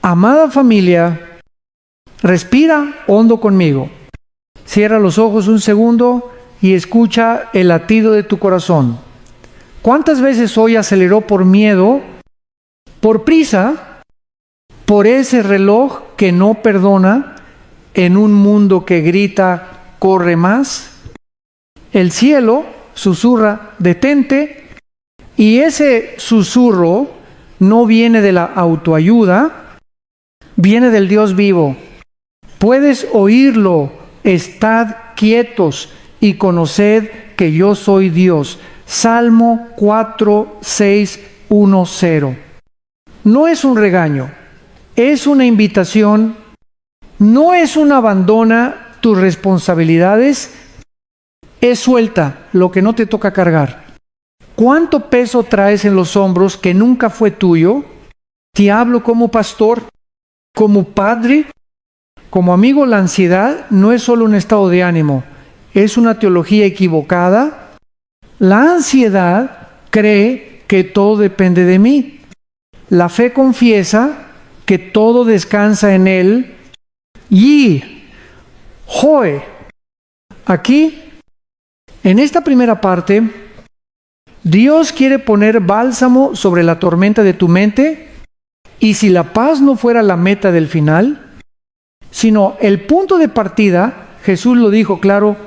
Amada familia, respira hondo conmigo. Cierra los ojos un segundo y escucha el latido de tu corazón. ¿Cuántas veces hoy aceleró por miedo, por prisa, por ese reloj que no perdona en un mundo que grita, corre más? El cielo susurra, detente, y ese susurro no viene de la autoayuda, viene del Dios vivo. Puedes oírlo, estad quietos y conoced que yo soy Dios. Salmo 4, 6, 1, 0. No es un regaño, es una invitación, no es un abandona tus responsabilidades, es suelta lo que no te toca cargar. ¿Cuánto peso traes en los hombros que nunca fue tuyo? Te hablo como pastor, como padre, como amigo. La ansiedad no es solo un estado de ánimo, es una teología equivocada. La ansiedad cree que todo depende de mí. La fe confiesa que todo descansa en Él. Y, Joe, aquí, en esta primera parte, Dios quiere poner bálsamo sobre la tormenta de tu mente, y si la paz no fuera la meta del final, sino el punto de partida, Jesús lo dijo claro: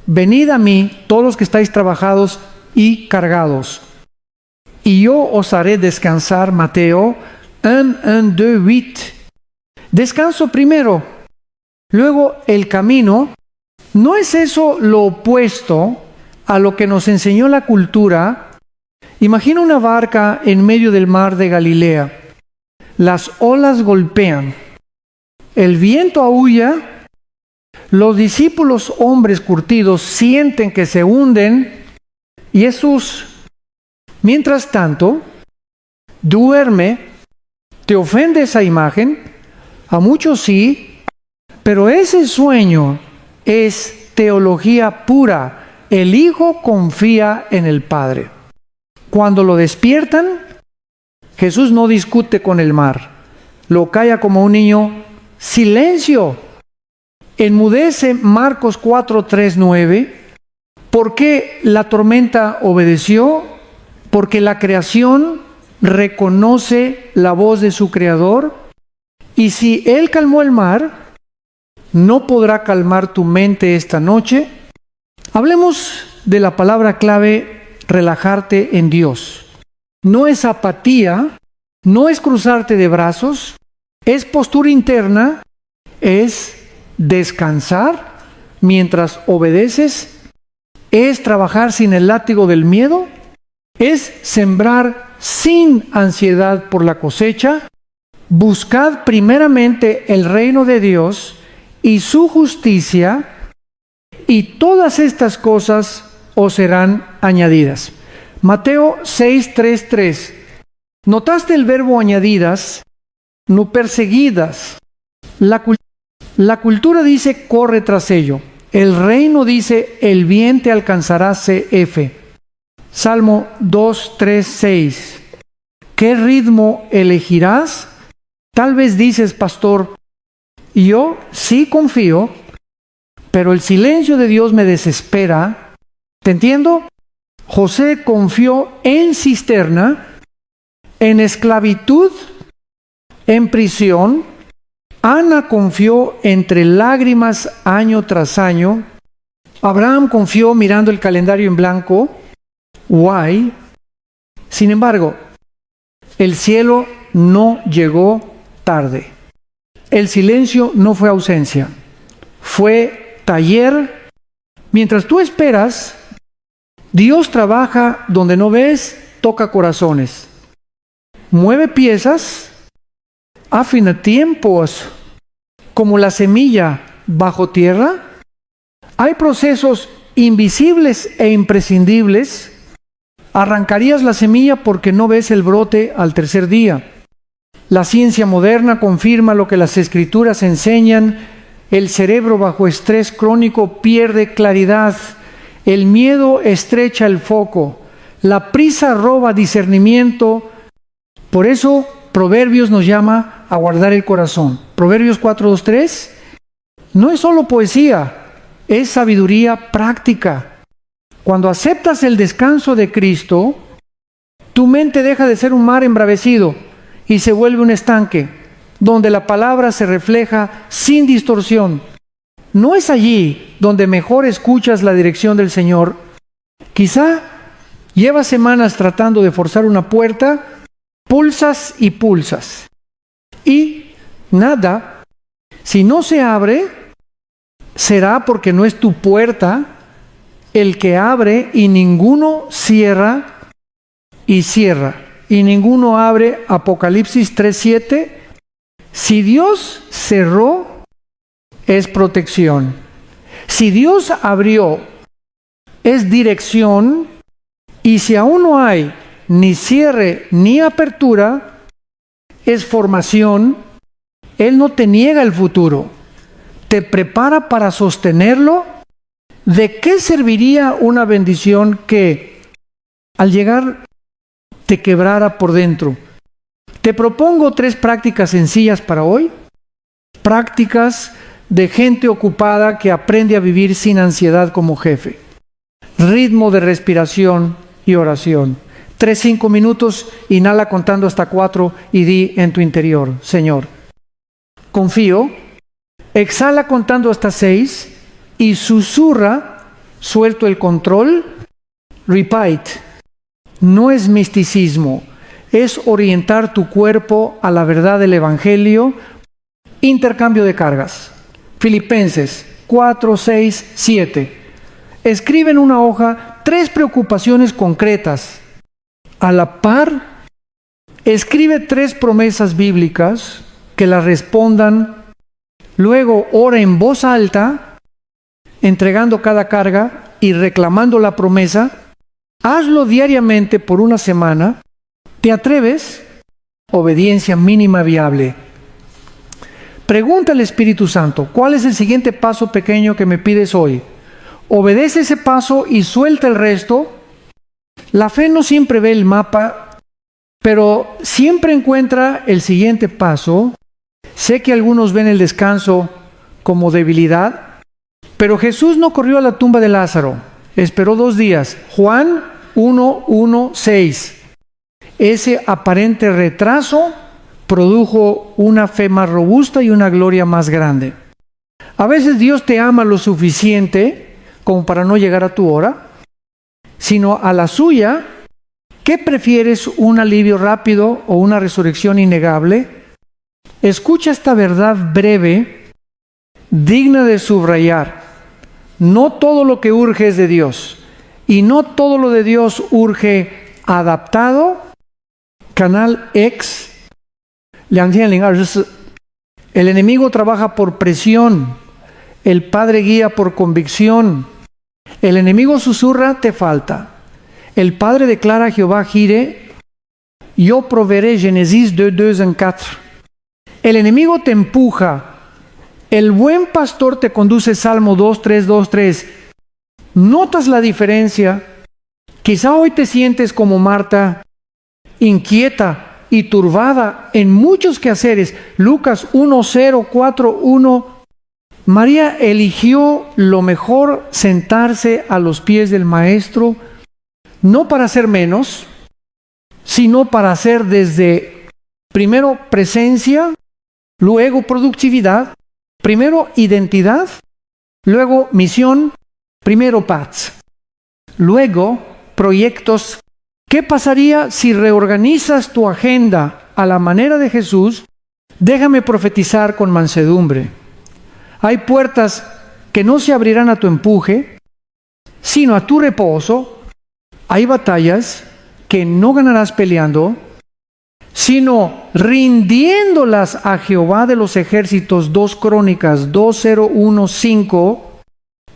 venid a mí todos los que estáis trabajados y cargados, y yo os haré descansar. Mateo 1, 2, 8. Descanso primero, luego el camino. ¿No es eso lo opuesto a lo que nos enseñó la cultura? Imagina una barca en medio del mar de Galilea. Las olas golpean, el viento aúlla, los discípulos, hombres curtidos, sienten que se hunden, y Jesús, mientras tanto, duerme. ¿Te ofende esa imagen? A muchos sí, pero ese sueño es teología pura. El Hijo confía en el Padre. Cuando lo despiertan, Jesús no discute con el mar, lo calla como un niño. Silencio. Enmudece. Marcos 4, 3, 9. ¿Por qué la tormenta obedeció? Porque la creación reconoce la voz de su Creador, y si Él calmó el mar, no podrá calmar tu mente esta noche. Hablemos de la palabra clave: relajarte en Dios. No es apatía, no es cruzarte de brazos, es postura interna, es descansar mientras obedeces, es trabajar sin el látigo del miedo, es sembrar sin ansiedad por la cosecha. Buscad primeramente el reino de Dios y su justicia, y todas estas cosas os serán añadidas. Mateo 6, 3, 3. ¿Notaste el verbo añadidas? No perseguidas. La cultura dice corre tras ello. El reino dice el bien te alcanzará, CF. Salmo 2, 3, 6. ¿Qué ritmo elegirás? Tal vez dices, pastor, yo sí confío, pero el silencio de Dios me desespera. ¿Te entiendo? José confió en cisterna, en esclavitud, en prisión. Ana confió entre lágrimas año tras año. Abraham confió mirando el calendario en blanco. Why? Sin embargo, el cielo no llegó tarde. El silencio no fue ausencia, fue taller. Mientras tú esperas, Dios trabaja donde no ves, toca corazones, mueve piezas, afina tiempos, como la semilla bajo tierra. Hay procesos invisibles e imprescindibles. Arrancarías la semilla porque no ves el brote al tercer día. La ciencia moderna confirma lo que las escrituras enseñan. El cerebro bajo estrés crónico pierde claridad. El miedo estrecha el foco. La prisa roba discernimiento. Por eso Proverbios nos llama a guardar el corazón. Proverbios 4:2-3 no es solo poesía, es sabiduría práctica. Cuando aceptas el descanso de Cristo, tu mente deja de ser un mar embravecido y se vuelve un estanque, donde la palabra se refleja sin distorsión. No es allí donde mejor escuchas la dirección del Señor. Quizá llevas semanas tratando de forzar una puerta, pulsas y pulsas. Y nada, si no se abre, será porque no es tu puerta el que abre y ninguno cierra y cierra. Y ninguno abre. Apocalipsis 3:7. Si Dios cerró, es protección. Si Dios abrió, es dirección. Y si aún no hay ni cierre ni apertura, es formación. Él no te niega el futuro, te prepara para sostenerlo. ¿De qué serviría una bendición que al llegar te quebrara por dentro? Te propongo 3 prácticas sencillas para hoy. Prácticas de gente ocupada que aprende a vivir sin ansiedad como jefe. Ritmo de respiración y oración. 3-5 minutos, inhala contando hasta 4 y di en tu interior: Señor, confío. Exhala contando hasta 6 y susurra: suelto el control. Repeat. No es misticismo, es orientar tu cuerpo a la verdad del Evangelio. Intercambio de cargas. Filipenses 4:6-7. Escribe en una hoja 3 preocupaciones concretas. A la par, escribe 3 promesas bíblicas que las respondan. Luego ora en voz alta, entregando cada carga y reclamando la promesa. Hazlo diariamente por una semana. ¿Te atreves? Obediencia mínima viable. Pregunta al Espíritu Santo: ¿cuál es el siguiente paso pequeño que me pides hoy? Obedece ese paso y suelta el resto. La fe no siempre ve el mapa, pero siempre encuentra el siguiente paso. Sé que algunos ven el descanso como debilidad, pero Jesús no corrió a la tumba de Lázaro. Esperó 2 días. Juan 1:1-6. Ese aparente retraso produjo una fe más robusta y una gloria más grande. A veces Dios te ama lo suficiente como para no llegar a tu hora, sino a la suya. ¿Qué prefieres, un alivio rápido o una resurrección innegable? Escucha esta verdad breve, digna de subrayar. No todo lo que urge es de Dios, y no todo lo de Dios urge adaptado. Canal X. El enemigo trabaja por presión, el Padre guía por convicción. El enemigo susurra: te falta. El Padre declara: Jehová Jireh, yo proveeré. Génesis 2:2-4. El enemigo te empuja. El buen pastor te conduce. Salmo 2:3-2-3. ¿Notas la diferencia? Quizá hoy te sientes como Marta, inquieta y turbada en muchos quehaceres. Lucas 1:0-4-1. María eligió lo mejor: sentarse a los pies del Maestro, no para ser menos, sino para hacer desde primero presencia, luego productividad, primero identidad, luego misión, primero paz, luego proyectos. ¿Qué pasaría si reorganizas tu agenda a la manera de Jesús? Déjame profetizar con mansedumbre. Hay puertas que no se abrirán a tu empuje, sino a tu reposo. Hay batallas que no ganarás peleando, sino rindiéndolas a Jehová de los ejércitos. 2 Crónicas 2:0-1-5.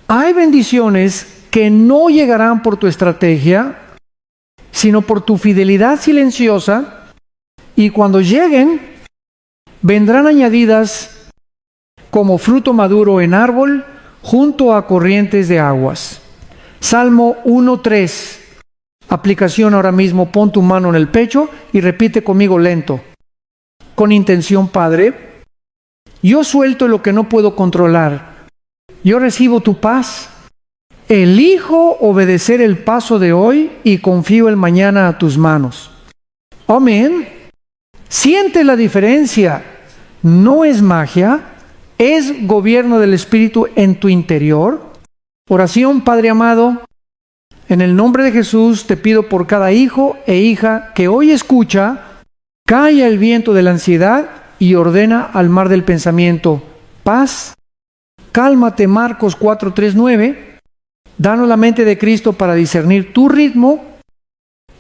Hay bendiciones que no llegarán por tu estrategia, sino por tu fidelidad silenciosa, y cuando lleguen, vendrán añadidas como fruto maduro en árbol junto a corrientes de aguas. Salmo 1:3. Aplicación ahora mismo: pon tu mano en el pecho y repite conmigo lento: con intención, Padre. Yo suelto lo que no puedo controlar. Yo recibo tu paz. Elijo obedecer el paso de hoy y confío el mañana a tus manos. Amén. Siente la diferencia. No es magia, es gobierno del Espíritu en tu interior. Oración, Padre amado, en el nombre de Jesús te pido por cada hijo e hija que hoy escucha, calla el viento de la ansiedad y ordena al mar del pensamiento paz. Cálmate, Marcos 4:3-9. Danos la mente de Cristo para discernir tu ritmo,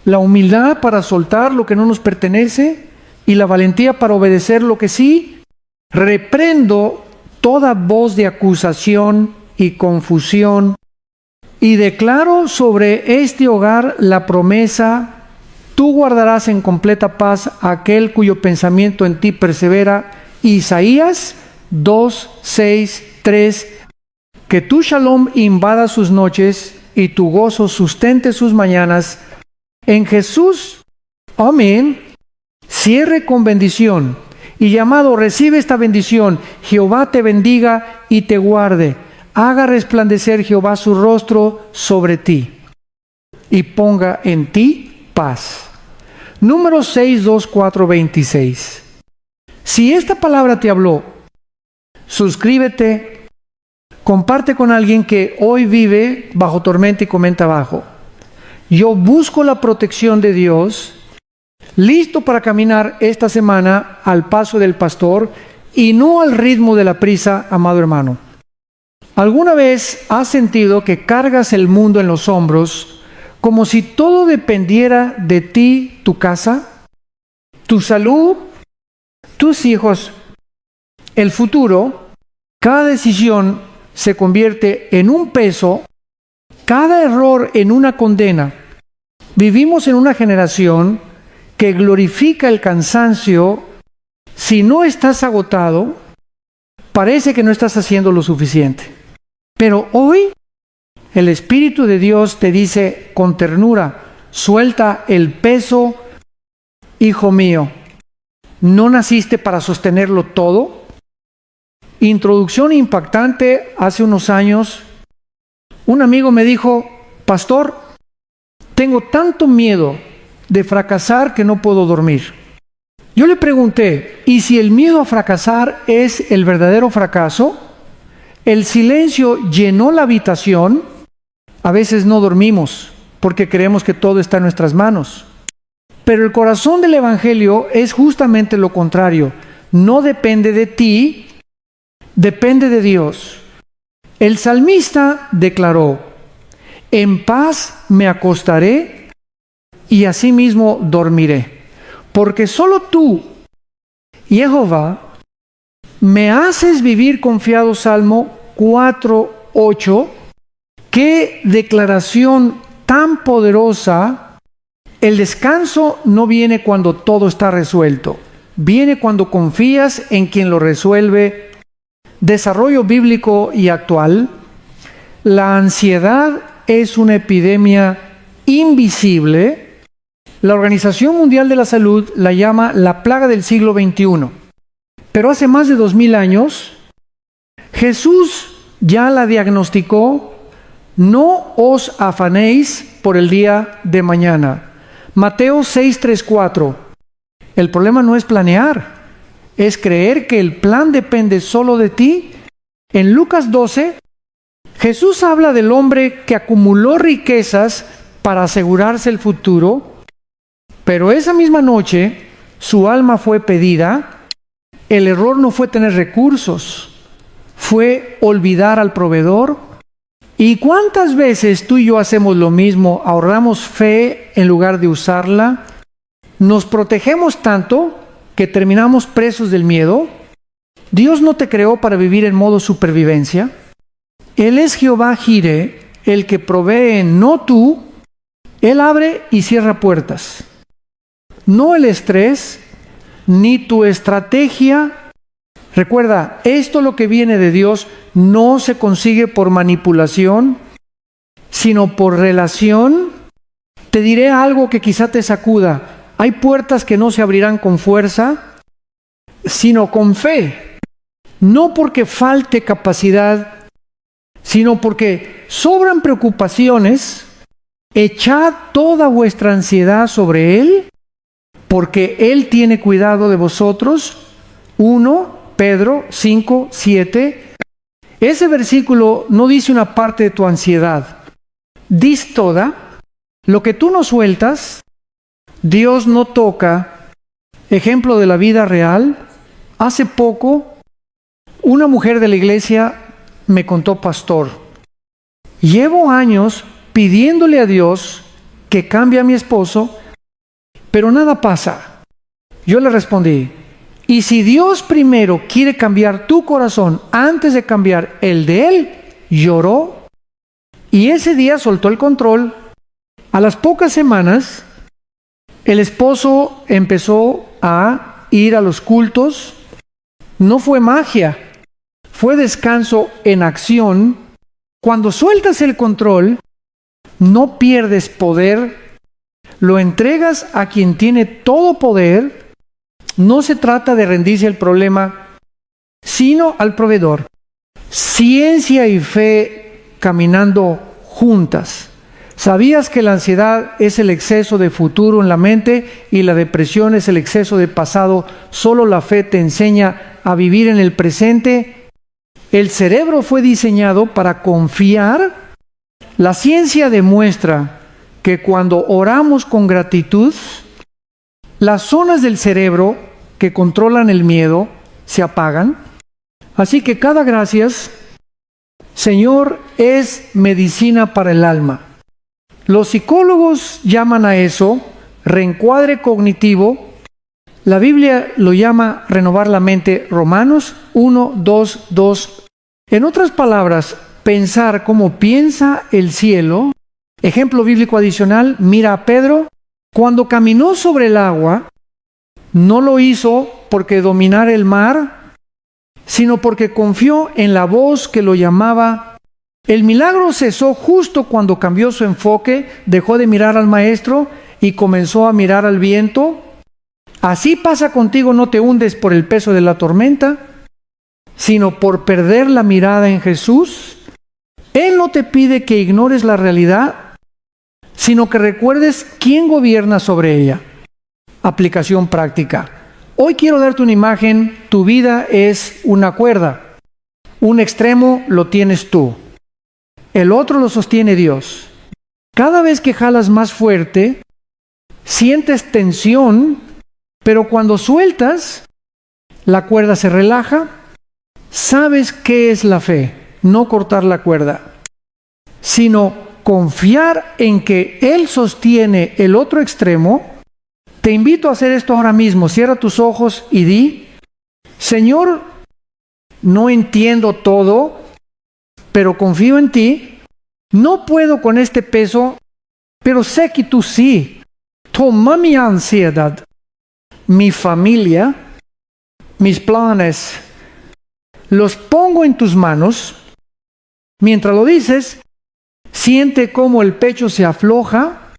la humildad para soltar lo que no nos pertenece y la valentía para obedecer lo que sí. Reprendo toda voz de acusación y confusión y declaro sobre este hogar la promesa: tú guardarás en completa paz a aquel cuyo pensamiento en ti persevera. Isaías 2:6-3. Que tu shalom invada sus noches y tu gozo sustente sus mañanas. En Jesús, amén. Cierre con bendición. Y llamado, recibe esta bendición. Jehová te bendiga y te guarde. Haga resplandecer Jehová su rostro sobre ti y ponga en ti paz. Número 62426. Si esta palabra te habló, suscríbete, comparte con alguien que hoy vive bajo tormenta y comenta abajo. Yo busco la protección de Dios, listo para caminar esta semana al paso del pastor y no al ritmo de la prisa, amado hermano. ¿Alguna vez has sentido que cargas el mundo en los hombros como si todo dependiera de ti, tu casa, tu salud, tus hijos, el futuro? Cada decisión se convierte en un peso, cada error en una condena. Vivimos en una generación que glorifica el cansancio. Si no estás agotado, parece que no estás haciendo lo suficiente. Pero hoy el Espíritu de Dios te dice con ternura: suelta el peso, hijo mío. ¿No naciste para sostenerlo todo? Introducción impactante. Hace unos años, un amigo me dijo: pastor, tengo tanto miedo de fracasar que no puedo dormir. Yo le pregunté: ¿y si el miedo a fracasar es el verdadero fracaso? El silencio llenó la habitación. A veces no dormimos porque creemos que todo está en nuestras manos. Pero el corazón del Evangelio es justamente lo contrario. No depende de ti, depende de Dios. El salmista declaró: en paz me acostaré y asimismo dormiré, porque solo tú, Jehová, me haces vivir confiado. Salmo 4:8. Qué declaración tan poderosa. El descanso no viene cuando todo está resuelto, viene cuando confías en quien lo resuelve. Desarrollo bíblico y actual. La ansiedad es una epidemia invisible. La Organización Mundial de la Salud la llama la plaga del siglo XXI. Pero hace más de 2000 años, Jesús ya la diagnosticó. No os afanéis por el día de mañana. Mateo 6:3-4. El problema no es planear, es creer que el plan depende solo de ti. En Lucas 12, Jesús habla del hombre que acumuló riquezas para asegurarse el futuro, pero esa misma noche su alma fue pedida. El error no fue tener recursos, fue olvidar al proveedor. ¿Y cuántas veces tú y yo hacemos lo mismo? Ahorramos fe en lugar de usarla. Nos protegemos tanto que terminamos presos del miedo. Dios no te creó para vivir en modo supervivencia. Él es Jehová Jireh, el que provee, no tú. Él abre y cierra puertas. No el estrés, ni tu estrategia. Recuerda, esto lo que viene de Dios no se consigue por manipulación, sino por relación. Te diré algo que quizá te sacuda. Hay puertas que no se abrirán con fuerza, sino con fe, no porque falte capacidad, sino porque sobran preocupaciones. Echad toda vuestra ansiedad sobre Él, porque Él tiene cuidado de vosotros. 1 Pedro 5, 7. Ese versículo no dice una parte de tu ansiedad, dice toda. Lo que tú no sueltas, Dios no toca. Ejemplo de la vida real. Hace poco, una mujer de la iglesia me contó: pastor, llevo años pidiéndole a Dios que cambie a mi esposo, pero nada pasa. Yo le respondí: y si Dios primero quiere cambiar tu corazón antes de cambiar el de él. Lloró y ese día soltó el control. A las pocas semanas, el esposo empezó a ir a los cultos. No fue magia, fue descanso en acción. Cuando sueltas el control, no pierdes poder, lo entregas a quien tiene todo poder. No se trata de rendirse al problema, sino al proveedor. Ciencia y fe caminando juntas. ¿Sabías que la ansiedad es el exceso de futuro en la mente y la depresión es el exceso de pasado? Solo la fe te enseña a vivir en el presente. El cerebro fue diseñado para confiar. La ciencia demuestra que cuando oramos con gratitud, las zonas del cerebro que controlan el miedo se apagan. Así que cada gracias, Señor, es medicina para el alma. Los psicólogos llaman a eso reencuadre cognitivo. La Biblia lo llama renovar la mente. Romanos 1, 2, 2. En otras palabras, pensar como piensa el cielo. Ejemplo bíblico adicional, mira a Pedro. Cuando caminó sobre el agua, no lo hizo porque dominara el mar, sino porque confió en la voz que lo llamaba. El milagro cesó justo cuando cambió su enfoque, dejó de mirar al maestro y comenzó a mirar al viento. Así pasa contigo, no te hundes por el peso de la tormenta, sino por perder la mirada en Jesús. Él no te pide que ignores la realidad, sino que recuerdes quién gobierna sobre ella. Aplicación práctica. Hoy quiero darte una imagen. Tu vida es una cuerda. Un extremo lo tienes tú. El otro lo sostiene Dios. Cada vez que jalas más fuerte, sientes tensión, pero cuando sueltas, la cuerda se relaja. ¿Sabes qué es la fe? No cortar la cuerda, sino confiar en que Él sostiene el otro extremo. Te invito a hacer esto ahora mismo. Cierra tus ojos y di: Señor, no entiendo todo, pero confío en ti. No puedo con este peso, pero sé que tú sí. Toma mi ansiedad, mi familia, mis planes, los pongo en tus manos. Mientras lo dices, siente cómo el pecho se afloja.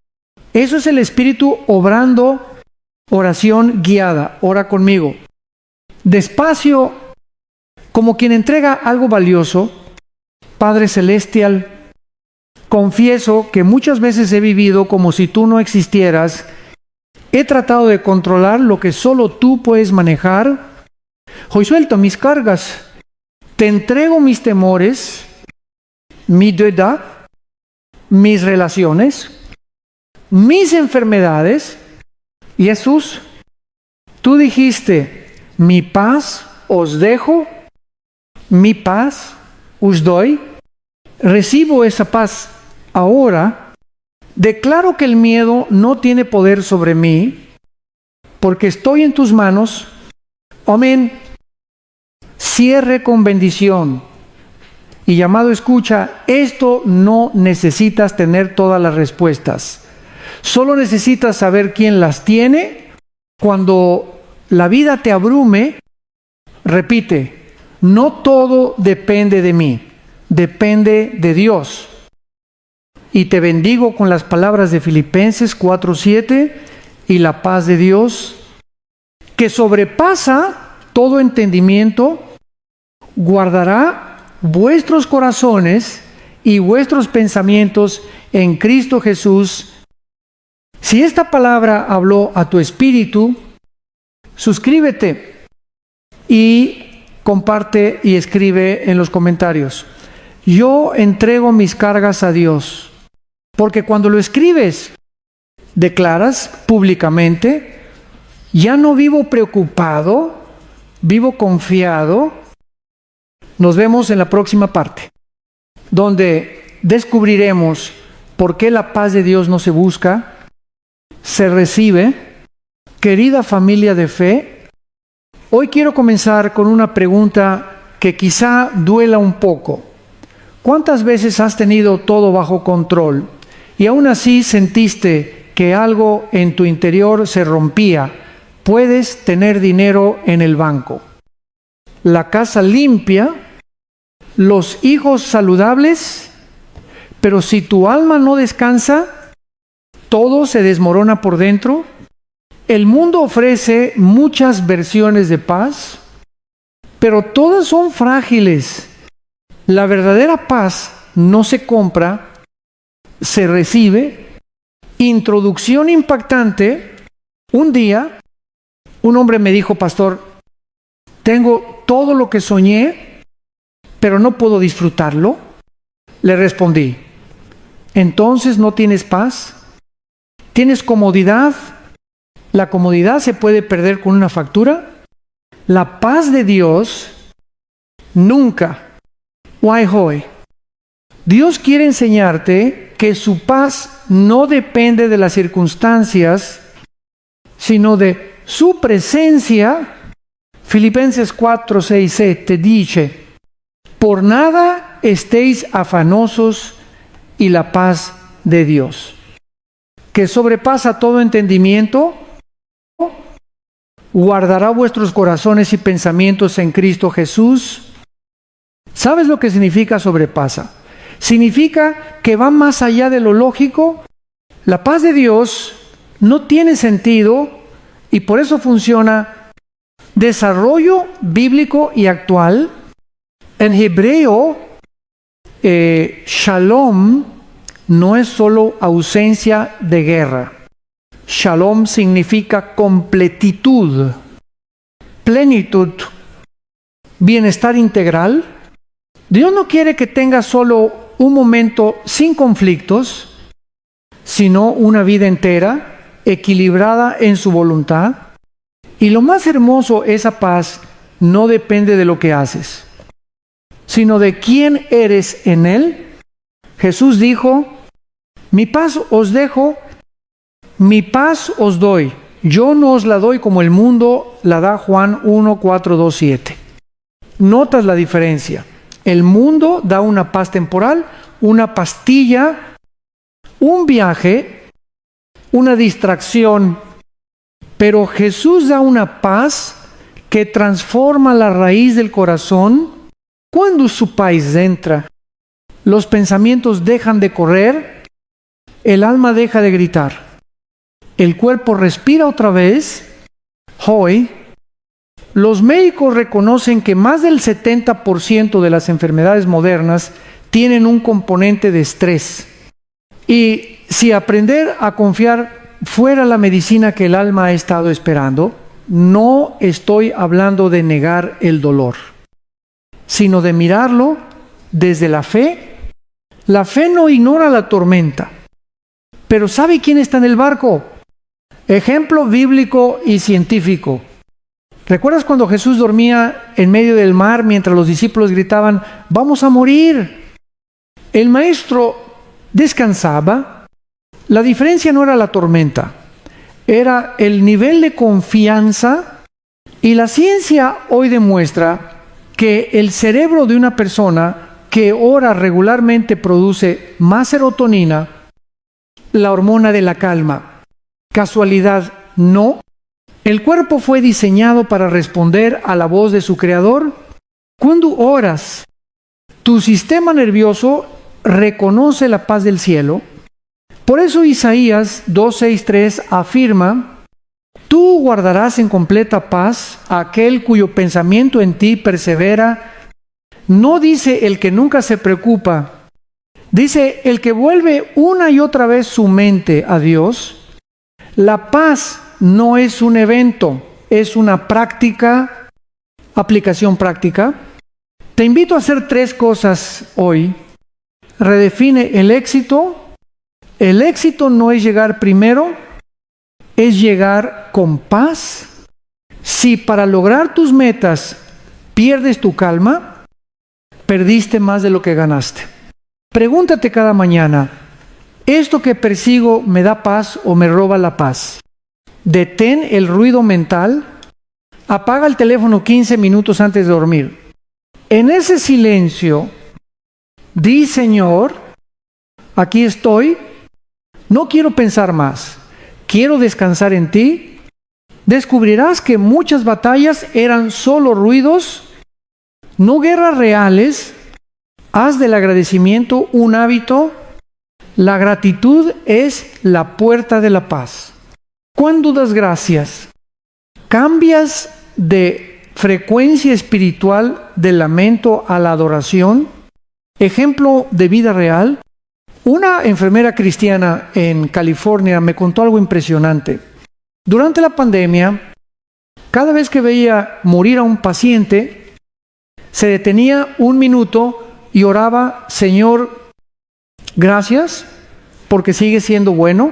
Eso es el Espíritu obrando. Oración guiada. Ora conmigo. Despacio, como quien entrega algo valioso. Padre Celestial, confieso que muchas veces he vivido como si tú no existieras. He tratado de controlar lo que solo tú puedes manejar. Hoy suelto mis cargas. Te entrego mis temores, mi deuda, mis relaciones, mis enfermedades. Jesús, tú dijiste: mi paz os dejo, mi paz os doy. Recibo esa paz ahora. Declaro que el miedo no tiene poder sobre mí, porque estoy en tus manos. Amén. Cierre con bendición. Y llamado escucha, esto no necesitas tener todas las respuestas. Solo necesitas saber quién las tiene. Cuando la vida te abrume, repite: no todo depende de mí, depende de Dios. Y te bendigo con las palabras de Filipenses 4:7, y la paz de Dios, que sobrepasa todo entendimiento, guardará vuestros corazones y vuestros pensamientos en Cristo Jesús. Si esta palabra habló a tu espíritu, suscríbete y comparte y escribe en los comentarios: yo entrego mis cargas a Dios. Porque cuando lo escribes, declaras públicamente: ya no vivo preocupado, vivo confiado. Nos vemos en la próxima parte, donde descubriremos por qué la paz de Dios no se busca, se recibe. Querida familia de fe, hoy quiero comenzar con una pregunta que quizá duela un poco. ¿Cuántas veces has tenido todo bajo control y aún así sentiste que algo en tu interior se rompía? Puedes tener dinero en el banco, la casa limpia, los hijos saludables, pero si tu alma no descansa, todo se desmorona por dentro. El mundo ofrece muchas versiones de paz, pero todas son frágiles. La verdadera paz no se compra, se recibe. Introducción impactante. Un día, un hombre me dijo: pastor, tengo todo lo que soñé, pero no puedo disfrutarlo. Le respondí: entonces no tienes paz. ¿Tienes comodidad? ¿La comodidad se puede perder con una factura? La paz de Dios nunca. Why hoy? Dios quiere enseñarte que su paz no depende de las circunstancias, sino de su presencia. Filipenses 4, 6, 7 dice: por nada estéis afanosos, y la paz de Dios, que sobrepasa todo entendimiento, guardará vuestros corazones y pensamientos en Cristo Jesús. ¿Sabes lo que significa sobrepasa? Significa que va más allá de lo lógico. La paz de Dios no tiene sentido y por eso funciona desarrollo bíblico y actual. En hebreo, shalom no es solo ausencia de guerra. Shalom significa completitud, plenitud, bienestar integral. Dios no quiere que tengas solo un momento sin conflictos, sino una vida entera, equilibrada en su voluntad. Y lo más hermoso, esa paz no depende de lo que haces, sino de quién eres en Él. Jesús dijo: mi paz os dejo, mi paz os doy. Yo no os la doy como el mundo la da. Juan 1, 4, 2, 7. ¿Notas la diferencia? El mundo da una paz temporal, una pastilla, un viaje, una distracción. Pero Jesús da una paz que transforma la raíz del corazón. Cuando su paz entra, los pensamientos dejan de correr, el alma deja de gritar, el cuerpo respira otra vez. Hoy, los médicos reconocen que más del 70% de las enfermedades modernas tienen un componente de estrés. Y si aprender a confiar fuera la medicina que el alma ha estado esperando, no estoy hablando de negar el dolor, sino de mirarlo desde la fe. La fe no ignora la tormenta, pero ¿sabe quién está en el barco? Ejemplo bíblico y científico. ¿Recuerdas cuando Jesús dormía en medio del mar mientras los discípulos gritaban: vamos a morir? El maestro descansaba. La diferencia no era la tormenta, era el nivel de confianza. Y la ciencia hoy demuestra que el cerebro de una persona que ora regularmente produce más serotonina, la hormona de la calma. ¿Casualidad? No. El cuerpo fue diseñado para responder a la voz de su creador. Cuando oras, tu sistema nervioso reconoce la paz del cielo. Por eso Isaías 2:6-3 afirma: Tú guardarás en completa paz a aquel cuyo pensamiento en ti persevera. No dice el que nunca se preocupa, dice el que vuelve una y otra vez su mente a Dios. La paz no es un evento, es una práctica, aplicación práctica. Te invito a hacer 3 cosas hoy. Redefine el éxito. El éxito no es llegar primero, es llegar con paz. Si para lograr tus metas pierdes tu calma, perdiste más de lo que ganaste. Pregúntate cada mañana, ¿esto que persigo me da paz o me roba la paz? Detén el ruido mental, apaga el teléfono 15 minutos antes de dormir. En ese silencio, di: Señor, aquí estoy, no quiero pensar más, quiero descansar en ti. Descubrirás que muchas batallas eran solo ruidos, no guerras reales. Haz del agradecimiento un hábito. La gratitud es la puerta de la paz. Cuando das gracias, cambias de frecuencia espiritual del lamento a la adoración. Ejemplo de vida real. Una enfermera cristiana en California me contó algo impresionante. Durante la pandemia, cada vez que veía morir a un paciente, se detenía 1 minuto y oraba: Señor, gracias, porque sigue siendo bueno.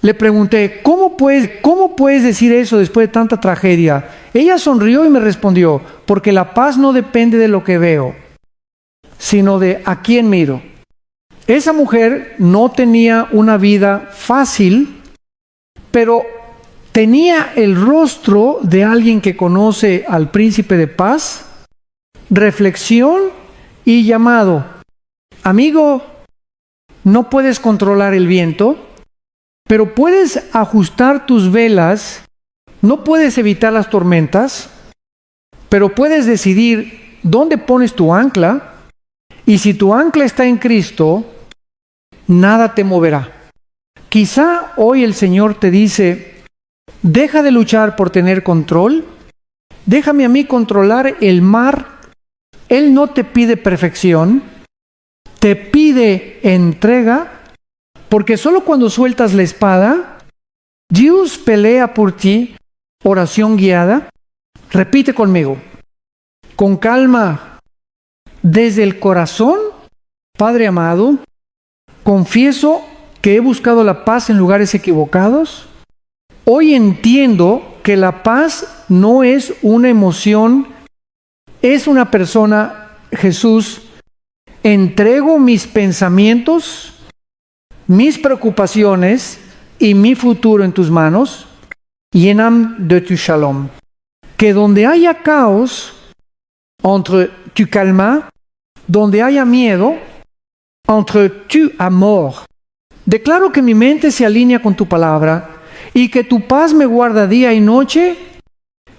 Le pregunté: ¿cómo puedes decir eso después de tanta tragedia? Ella sonrió y me respondió: porque la paz no depende de lo que veo, sino de a quién miro. Esa mujer no tenía una vida fácil, pero tenía el rostro de alguien que conoce al príncipe de paz, reflexión y llamado. Amigo, no puedes controlar el viento, pero puedes ajustar tus velas. No puedes evitar las tormentas, pero puedes decidir dónde pones tu ancla. Y si tu ancla está en Cristo, nada te moverá. Quizá hoy el Señor te dice: deja de luchar por tener control, déjame a mí controlar el mar. Él no te pide perfección, te pide entrega, porque solo cuando sueltas la espada, Dios pelea por ti. Oración guiada. Repite conmigo, con calma, desde el corazón: Padre amado, confieso que he buscado la paz en lugares equivocados. Hoy entiendo que la paz no es una emoción, es una persona. Jesús, entrego mis pensamientos, mis preocupaciones y mi futuro en tus manos. Lléname de tu shalom. Que donde haya caos, entre tu calma, donde haya miedo, entre tu amor. Declaro que mi mente se alinea con tu palabra y que tu paz me guarda día y noche.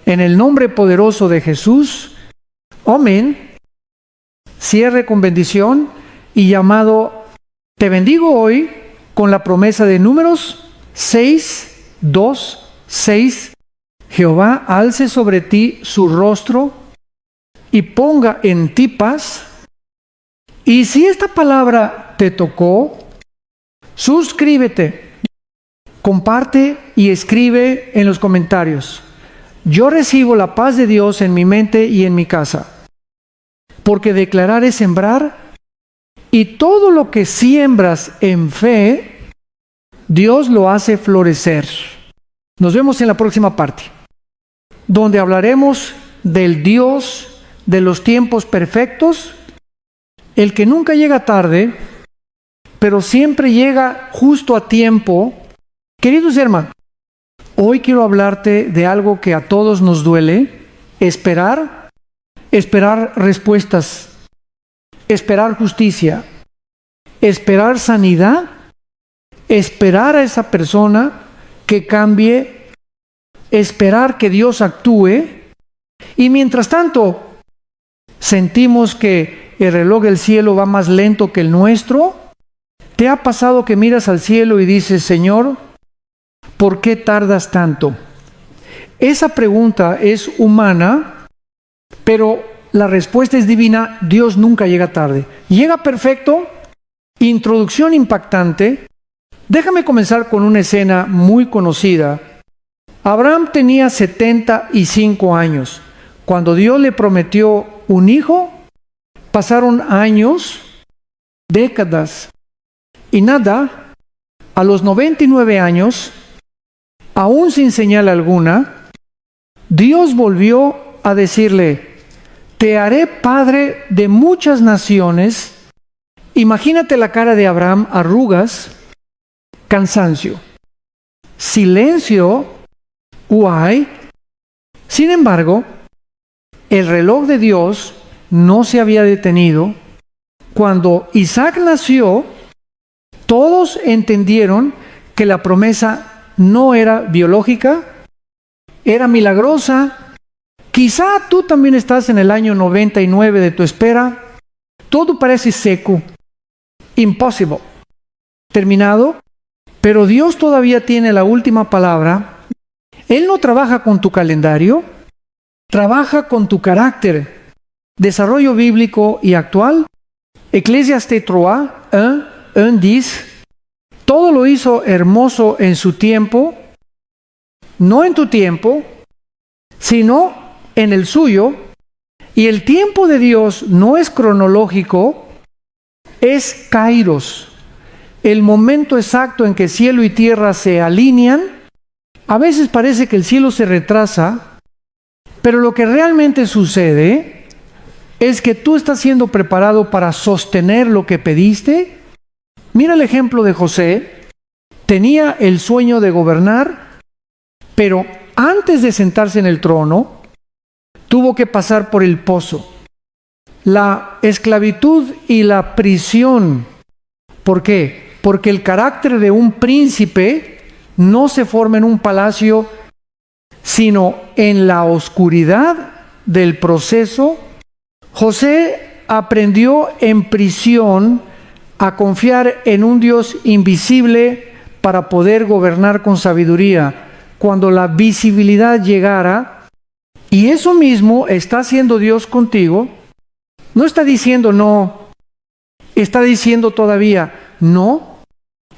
En el nombre poderoso de Jesús. Amén. Cierre con bendición y llamado. Te bendigo hoy con la promesa de Números 6:2-6. Jehová alce sobre ti su rostro y ponga en ti paz. Y si esta palabra te tocó, suscríbete, comparte y escribe en los comentarios: yo recibo la paz de Dios en mi mente y en mi casa. Porque declarar es sembrar, y todo lo que siembras en fe, Dios lo hace florecer. Nos vemos en la próxima parte, donde hablaremos del Dios de los tiempos perfectos, el que nunca llega tarde, pero siempre llega justo a tiempo. Queridos hermanos, hoy quiero hablarte de algo que a todos nos duele: esperar respuestas, esperar justicia, esperar sanidad, esperar a esa persona que cambie, esperar que Dios actúe. Y mientras tanto, sentimos que el reloj del cielo va más lento que el nuestro. ¿Te ha pasado que miras al cielo y dices: Señor, ¿por qué tardas tanto? Esa pregunta es humana, pero la respuesta es divina. Dios nunca llega tarde. Llega perfecto. Introducción impactante. Déjame comenzar con una escena muy conocida. Abraham tenía 75 años. Cuando Dios le prometió un hijo, pasaron años, décadas, y nada, a los 99 años, aún sin señal alguna, Dios volvió a decirle: te haré padre de muchas naciones. Imagínate la cara de Abraham: arrugas, cansancio, silencio, why. Sin embargo, el reloj de Dios no se había detenido. Cuando Isaac nació, todos entendieron que la promesa no era biológica, era milagrosa. Quizá tú también estás en el año 99 de tu espera. Todo parece seco, impossible, terminado, pero Dios todavía tiene la última palabra. Él no trabaja con tu calendario, trabaja con tu carácter. Desarrollo bíblico y actual. Eclesiastes 3:1-10. Todo lo hizo hermoso en su tiempo, no en tu tiempo, sino en el suyo. Y el tiempo de Dios no es cronológico, es kairos, el momento exacto en que cielo y tierra se alinean. A veces parece que el cielo se retrasa, pero lo que realmente sucede es que tú estás siendo preparado para sostener lo que pediste. Mira el ejemplo de José. Tenía el sueño de gobernar, pero antes de sentarse en el trono, tuvo que pasar por el pozo, la esclavitud y la prisión. ¿Por qué? Porque el carácter de un príncipe no se forma en un palacio, sino en la oscuridad del proceso. José aprendió en prisión a confiar en un Dios invisible para poder gobernar con sabiduría. Cuando la visibilidad llegara, y eso mismo está haciendo Dios contigo, no está diciendo no, está diciendo todavía no,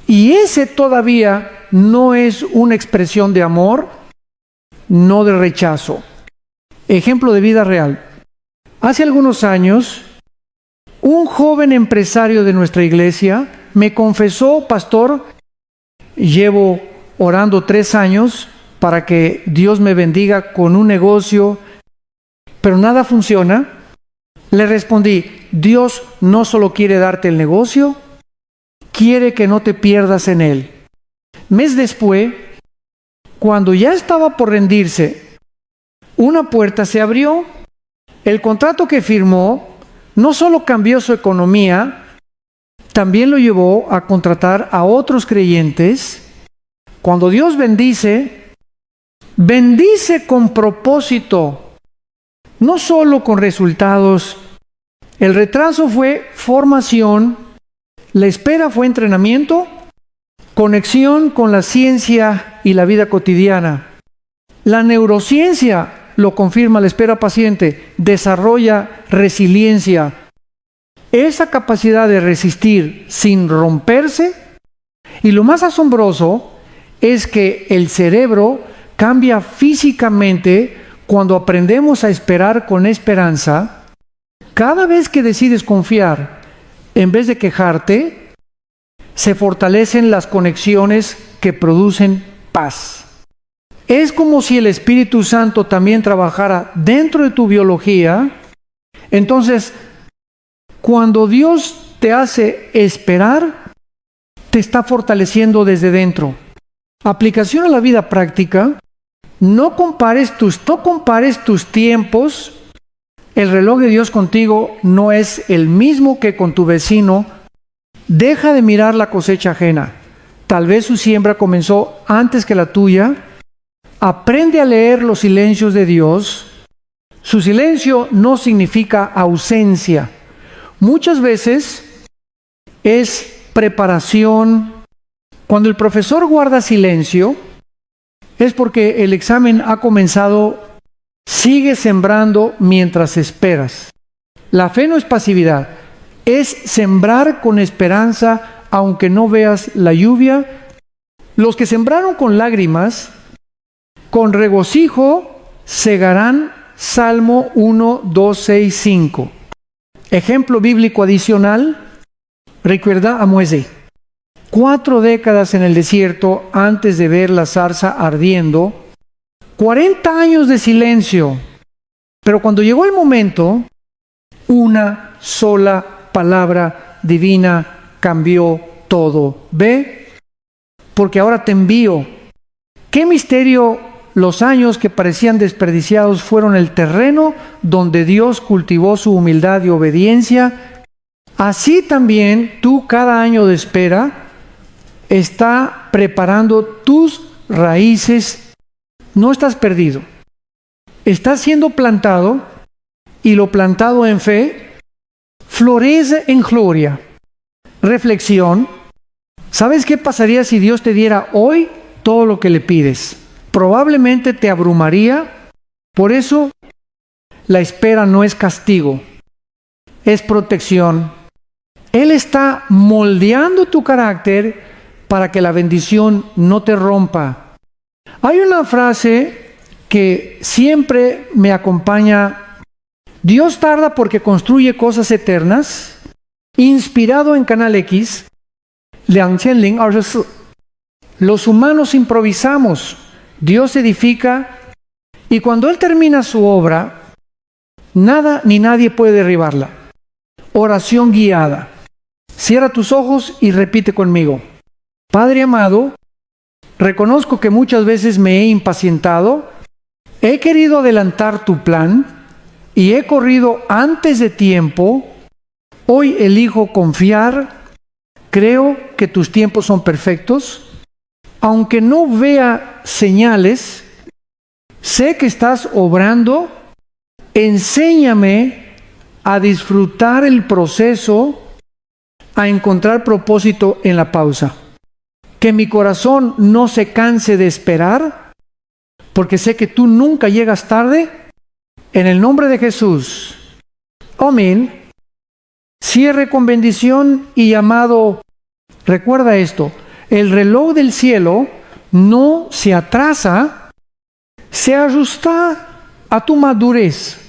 y ese todavía no es una expresión de amor, no de rechazo. Ejemplo de vida real. Hace algunos años, un joven empresario de nuestra iglesia me confesó: pastor, llevo orando 3 años para que Dios me bendiga con un negocio, pero nada funciona. Le respondí: Dios no solo quiere darte el negocio, quiere que no te pierdas en él. Mes después, cuando ya estaba por rendirse, una puerta se abrió. El contrato que firmó no solo cambió su economía, también lo llevó a contratar a otros creyentes. Cuando Dios bendice, bendice con propósito, no solo con resultados. El retraso fue formación, la espera fue entrenamiento, conexión con la ciencia y la vida cotidiana. La neurociencia lo confirma: la espera paciente desarrolla resiliencia. Esa capacidad de resistir sin romperse. Y lo más asombroso es que el cerebro cambia físicamente cuando aprendemos a esperar con esperanza. Cada vez que decides confiar en vez de quejarte, se fortalecen las conexiones que producen paz. Es como si el Espíritu Santo también trabajara dentro de tu biología. Entonces, cuando Dios te hace esperar, te está fortaleciendo desde dentro. Aplicación a la vida práctica: no compares tus tiempos. El reloj de Dios contigo no es el mismo que con tu vecino. Deja de mirar la cosecha ajena. Tal vez su siembra comenzó antes que la tuya. Aprende a leer los silencios de Dios. Su silencio no significa ausencia. Muchas veces es preparación. Cuando el profesor guarda silencio, es porque el examen ha comenzado. Sigue sembrando mientras esperas. La fe no es pasividad, es sembrar con esperanza aunque no veas la lluvia. Los que sembraron con lágrimas, con regocijo segarán. Salmo 1, 2, 6, 5. Ejemplo bíblico adicional, recuerda a Moisés. 4 décadas en el desierto antes de ver la zarza ardiendo. 40 años de silencio. Pero cuando llegó el momento, una sola palabra divina cambió todo. Ve, porque ahora te envío. ¿Qué misterio? Los años que parecían desperdiciados fueron el terreno donde Dios cultivó su humildad y obediencia. Así también tú, cada año de espera, está preparando tus raíces. No estás perdido. Estás siendo plantado, y lo plantado en fe florece en gloria. Reflexión. ¿Sabes qué pasaría si Dios te diera hoy todo lo que le pides? Probablemente te abrumaría. Por eso, la espera no es castigo, es protección. Él está moldeando tu carácter para que la bendición no te rompa. Hay una frase que siempre me acompaña: Dios tarda porque construye cosas eternas. Inspirado en Canal X, los humanos improvisamos, Dios edifica, y cuando Él termina su obra, nada ni nadie puede derribarla. Oración guiada. Cierra tus ojos y repite conmigo. Padre amado, reconozco que muchas veces me he impacientado, he querido adelantar tu plan y he corrido antes de tiempo. Hoy elijo confiar, creo que tus tiempos son perfectos. Aunque no vea señales, sé que estás obrando. Enséñame a disfrutar el proceso, a encontrar propósito en la pausa. Que mi corazón no se canse de esperar, porque sé que tú nunca llegas tarde. En el nombre de Jesús. Amén. Cierre con bendición y llamado. Recuerda esto: el reloj del cielo no se atrasa, se ajusta a tu madurez.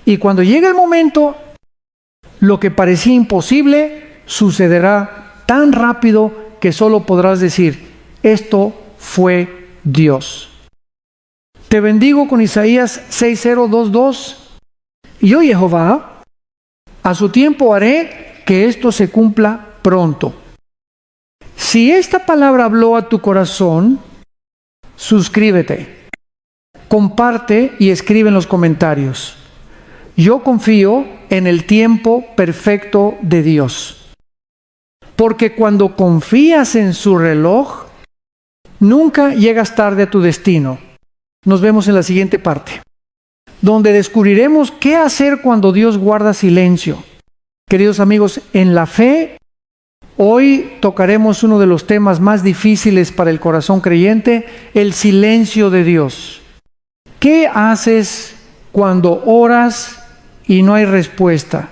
Y cuando llegue el momento, lo que parecía imposible sucederá tan rápido que solo podrás decir: esto fue Dios. Te bendigo con Isaías 6:022. Yo, Jehová, a su tiempo haré que esto se cumpla pronto. Si esta palabra habló a tu corazón, suscríbete, comparte y escribe en los comentarios. Yo confío en el tiempo perfecto de Dios. Porque cuando confías en su reloj, nunca llegas tarde a tu destino. Nos vemos en la siguiente parte, donde descubriremos qué hacer cuando Dios guarda silencio. Queridos amigos, en la fe, hoy tocaremos uno de los temas más difíciles para el corazón creyente: el silencio de Dios. ¿Qué haces cuando oras y no hay respuesta?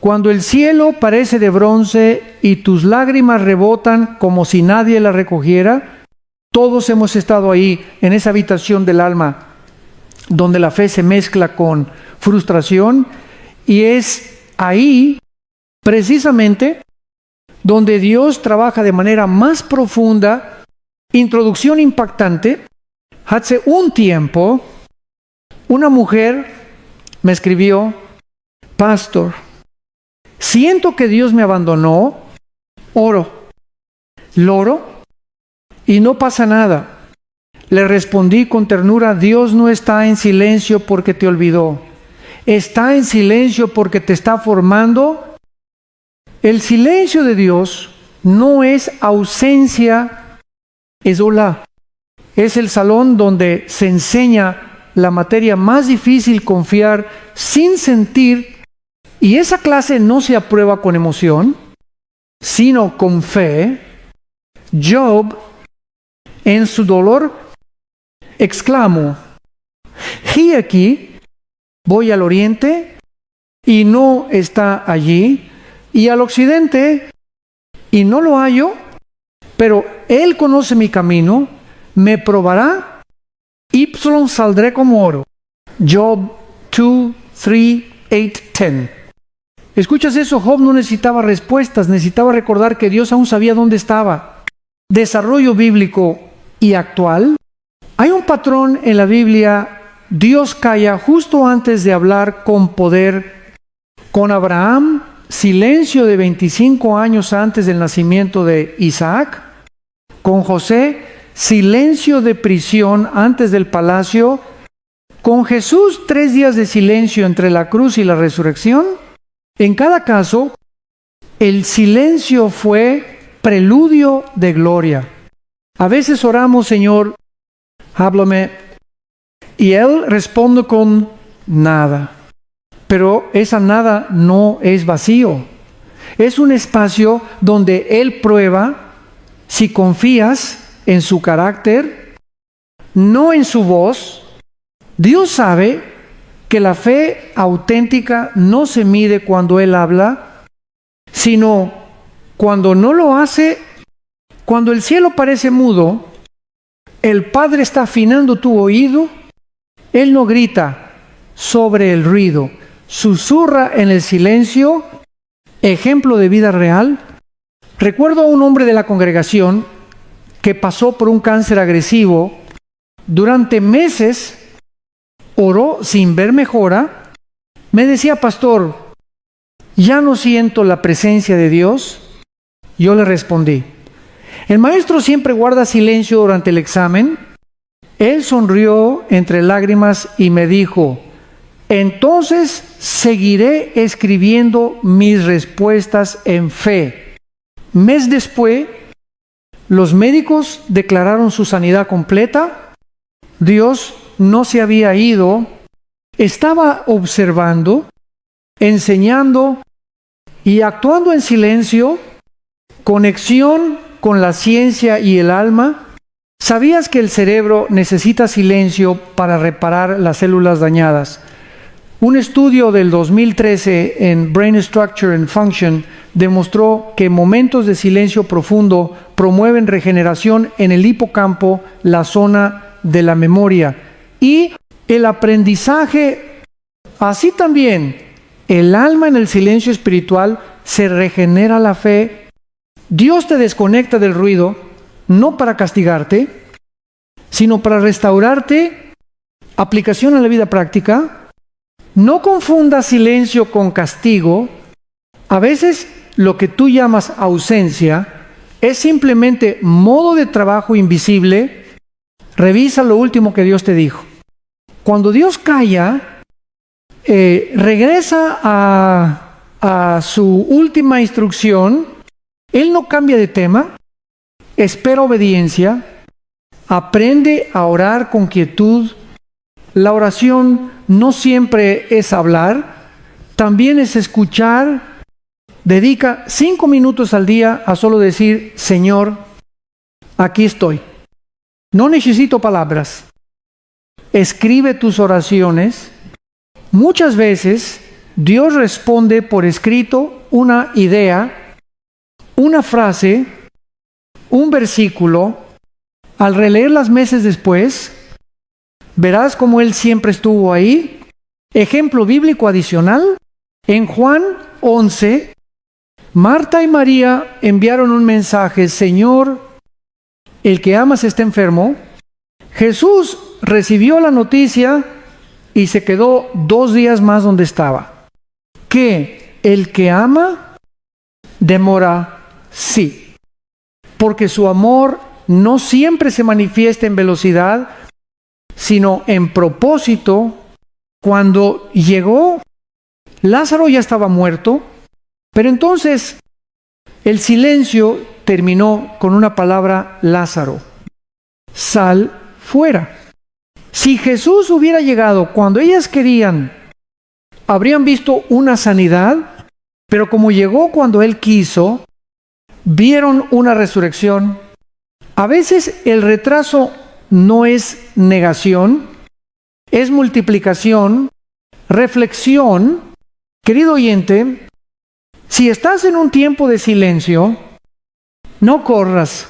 Cuando el cielo parece de bronce y tus lágrimas rebotan como si nadie las recogiera. Todos hemos estado ahí, en esa habitación del alma, donde la fe se mezcla con frustración, y es ahí, precisamente, donde Dios trabaja de manera más profunda. Introducción impactante. Hace un tiempo, una mujer me escribió: Pastor, siento que Dios me abandonó, oro, lloro y no pasa nada. Le respondí con ternura: Dios no está en silencio porque te olvidó, está en silencio porque te está formando. El silencio de Dios no es ausencia, es hola. Es el salón donde se enseña la materia más difícil: confiar sin sentir. Y esa clase no se aprueba con emoción, sino con fe. Job, en su dolor, exclamo, he aquí, voy al oriente y no está allí, y al occidente y no lo hallo, pero Él conoce mi camino, me probará, Ypsilon saldré como oro. Job 2, 3, 8, 10. ¿Escuchas eso? Job no necesitaba respuestas, necesitaba recordar que Dios aún sabía dónde estaba. Desarrollo bíblico y actual. Hay un patrón en la Biblia. Dios calla justo antes de hablar con poder. Con Abraham, silencio de 25 años antes del nacimiento de Isaac. Con José, silencio de prisión antes del palacio. Con Jesús, 3 días de silencio entre la cruz y la resurrección. En cada caso, el silencio fue preludio de gloria. A veces oramos, Señor, háblame, y Él responde con nada. Pero esa nada no es vacío. Es un espacio donde Él prueba si confías en su carácter, no en su voz. Dios sabe que la fe auténtica no se mide cuando Él habla, sino cuando no lo hace. Cuando el cielo parece mudo, el Padre está afinando tu oído. Él no grita sobre el ruido, susurra en el silencio. Ejemplo de vida real. Recuerdo a un hombre de la congregación que pasó por un cáncer agresivo. Durante meses oró sin ver mejora. Me decía, pastor, ¿ya no siento la presencia de Dios? Yo le respondí, el maestro siempre guarda silencio durante el examen. Él sonrió entre lágrimas y me dijo, entonces seguiré escribiendo mis respuestas en fe. Mes después, los médicos declararon su sanidad completa. Dios no se había ido, estaba observando, enseñando y actuando en silencio, conexión con la ciencia y el alma. ¿Sabías que el cerebro necesita silencio para reparar las células dañadas? Un estudio del 2013 en Brain Structure and Function demostró que momentos de silencio profundo promueven regeneración en el hipocampo, la zona de la memoria, y el aprendizaje. Así también, el alma en el silencio espiritual se regenera la fe. Dios te desconecta del ruido, no para castigarte, sino para restaurarte. Aplicación a la vida práctica. No confundas silencio con castigo. A veces lo que tú llamas ausencia es simplemente modo de trabajo invisible. Revisa lo último que Dios te dijo. Cuando Dios calla, regresa a su última instrucción. Él no cambia de tema, espera obediencia, aprende a orar con quietud. La oración no siempre es hablar, también es escuchar. Dedica 5 minutos al día a solo decir, Señor, aquí estoy. No necesito palabras. Escribe tus oraciones. Muchas veces Dios responde por escrito una idea, una frase, un versículo. Al releerlas meses después, verás cómo Él siempre estuvo ahí. Ejemplo bíblico adicional, en Juan 11, Marta y María enviaron un mensaje, Señor, el que amas está enfermo. Jesús recibió la noticia y se quedó 2 días más donde estaba. ¿Qué? El que ama demora, sí, porque su amor no siempre se manifiesta en velocidad, sino en propósito. Cuando llegó, Lázaro ya estaba muerto, pero entonces el silencio terminó con una palabra, Lázaro, sal fuera. Si Jesús hubiera llegado cuando ellas querían, habrían visto una sanidad, pero como llegó cuando Él quiso, vieron una resurrección. A veces el retraso no es negación, es multiplicación, reflexión. Querido oyente, si estás en un tiempo de silencio, no corras,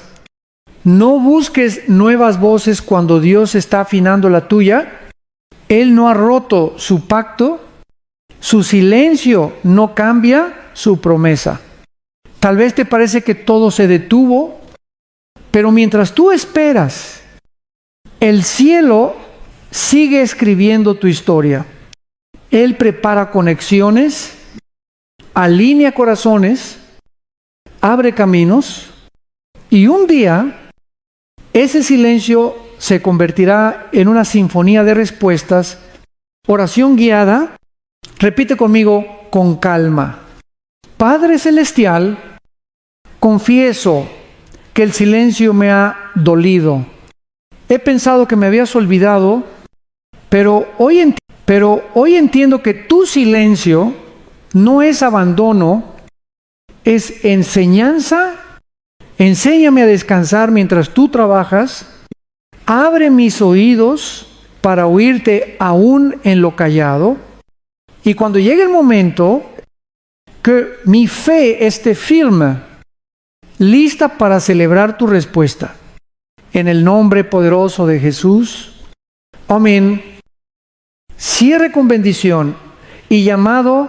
no busques nuevas voces cuando Dios está afinando la tuya. Él no ha roto su pacto, su silencio no cambia su promesa. Tal vez te parece que todo se detuvo, pero mientras tú esperas, el cielo sigue escribiendo tu historia. Él prepara conexiones, alinea corazones, abre caminos, y un día ese silencio se convertirá en una sinfonía de respuestas, oración guiada. Repite conmigo con calma. Padre Celestial, confieso que el silencio me ha dolido. He pensado que me habías olvidado, pero hoy entiendo que tu silencio no es abandono, es enseñanza. Enséñame a descansar mientras tú trabajas. Abre mis oídos para oírte aún en lo callado. Y cuando llegue el momento que mi fe esté firme, lista para celebrar tu respuesta. En el nombre poderoso de Jesús. Amén. Cierre con bendición y llamado.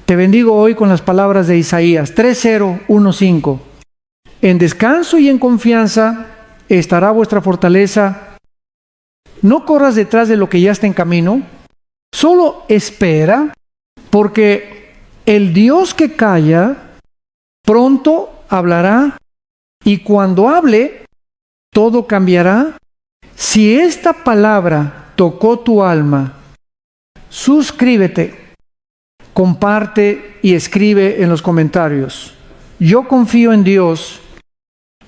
Te bendigo hoy con las palabras de Isaías 3:0-1:5. En descanso y en confianza estará vuestra fortaleza. No corras detrás de lo que ya está en camino. Solo espera, porque el Dios que calla pronto hablará, y cuando hable, todo cambiará. Si esta palabra tocó tu alma, suscríbete, comparte y escribe en los comentarios. Yo confío en Dios,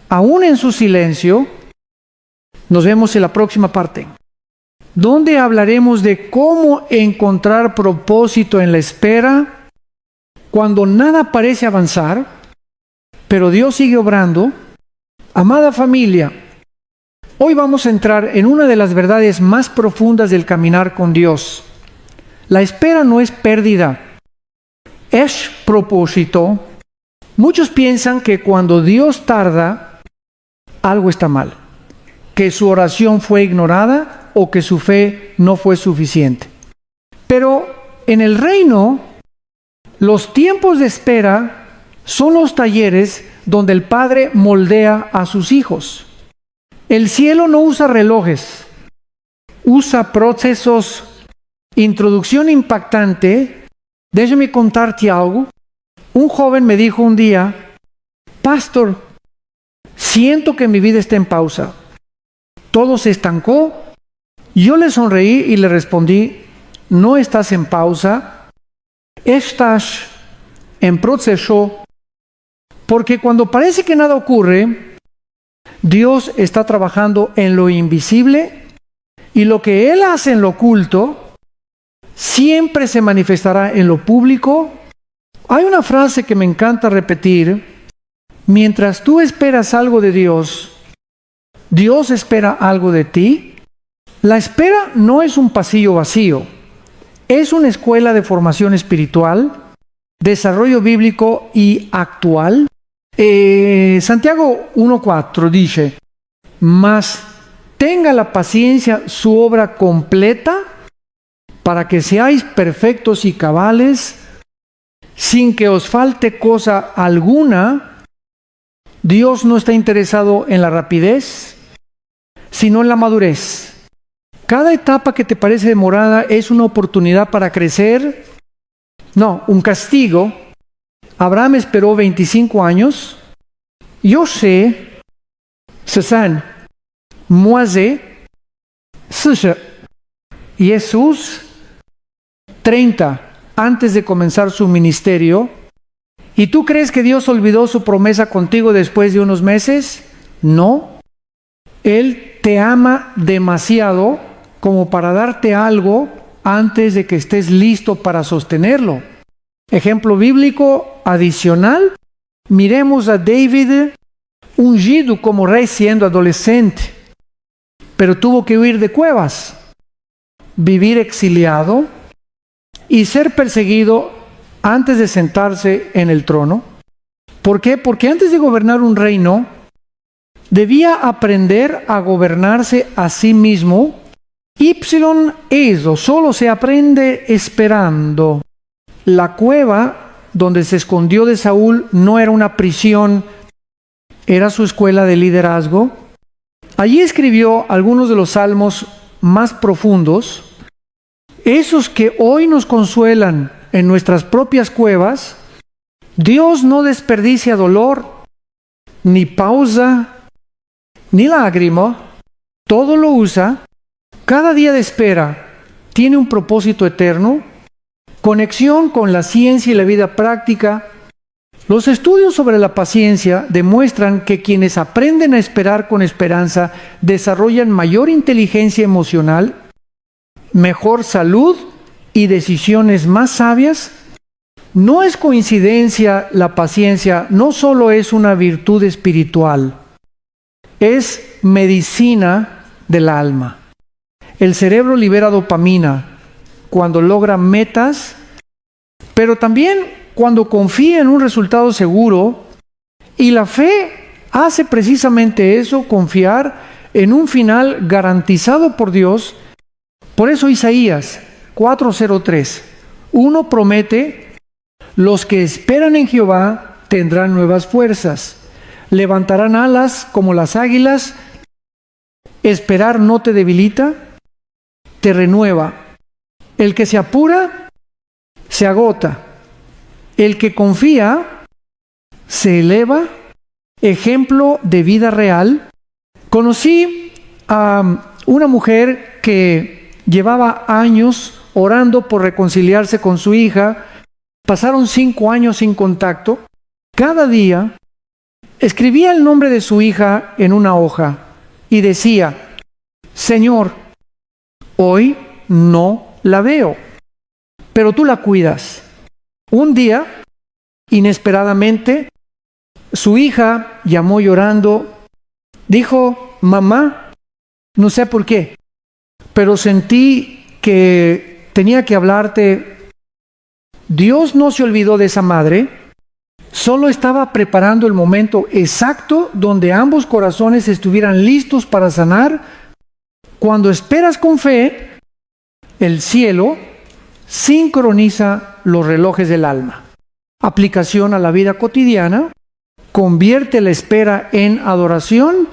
aún en su silencio. Nos vemos en la próxima parte, donde hablaremos de cómo encontrar propósito en la espera cuando nada parece avanzar, pero Dios sigue obrando. Amada familia, hoy vamos a entrar en una de las verdades más profundas del caminar con Dios. La espera no es pérdida, es propósito. Muchos piensan que cuando Dios tarda, algo está mal, que su oración fue ignorada o que su fe no fue suficiente. Pero en el reino, los tiempos de espera son los talleres donde el Padre moldea a sus hijos. El cielo no usa relojes, usa procesos. Introducción impactante. Déjame contarte algo. Un joven me dijo un día: pastor, siento que mi vida está en pausa. Todo se estancó. Yo le sonreí y le respondí: no estás en pausa, estás en proceso, porque cuando parece que nada ocurre, Dios está trabajando en lo invisible, y lo que Él hace en lo oculto siempre se manifestará en lo público. Hay una frase que me encanta repetir: mientras tú esperas algo de Dios, Dios espera algo de ti. La espera no es un pasillo vacío, es una escuela de formación espiritual, desarrollo bíblico y actual. Santiago 1:4 dice: mas tenga la paciencia su obra completa, para que seáis perfectos y cabales, sin que os falte cosa alguna. Dios no está interesado en la rapidez, sino en la madurez. Cada etapa que te parece demorada es una oportunidad para crecer, no, un castigo. Abraham esperó 25 años. Yo sé, Cézanne, Moisés, 40, Jesús, 30, antes de comenzar su ministerio. ¿Y tú crees que Dios olvidó su promesa contigo después de unos meses? No. Él te ama demasiado como para darte algo antes de que estés listo para sostenerlo. Ejemplo bíblico adicional: miremos a David ungido como rey siendo adolescente. pero tuvo que huir de cuevas, vivir exiliado y ser perseguido antes de sentarse en el trono. ¿Por qué? Porque antes de gobernar un reino, debía aprender a gobernarse a sí mismo. Ipsilon eso, solo se aprende esperando. La cueva donde se escondió de Saúl no era una prisión, era su escuela de liderazgo. Allí escribió algunos de los salmos más profundos, esos que hoy nos consuelan en nuestras propias cuevas. Dios no desperdicia dolor, ni pausa, ni lágrima, todo lo usa. Cada día de espera tiene un propósito eterno, conexión con la ciencia y la vida práctica. Los estudios sobre la paciencia demuestran que quienes aprenden a esperar con esperanza desarrollan mayor inteligencia emocional, mejor salud y decisiones más sabias. No es coincidencia, la paciencia no solo es una virtud espiritual, es medicina del alma. El cerebro libera dopamina cuando logra metas, pero también cuando confía en un resultado seguro, y la fe hace precisamente eso, confiar en un final garantizado por Dios. Por eso Isaías 4:03, 1 promete: los que esperan en Jehová tendrán nuevas fuerzas, levantarán alas como las águilas. Esperar no te debilita, te renueva. El que se apura, se agota. El que confía, se eleva. Ejemplo de vida real. Conocí a una mujer que llevaba años orando por reconciliarse con su hija. Pasaron 5 años sin contacto. Cada día escribía el nombre de su hija en una hoja y decía: Señor, hoy no la veo, pero tú la cuidas. Un día, inesperadamente, su hija llamó llorando. Dijo: mamá, no sé por qué, pero sentí que tenía que hablarte. Dios no se olvidó de esa madre, solo estaba preparando el momento exacto donde ambos corazones estuvieran listos para sanar. Cuando esperas con fe, el cielo sincroniza los relojes del alma. Aplicación a la vida cotidiana: convierte la espera en adoración.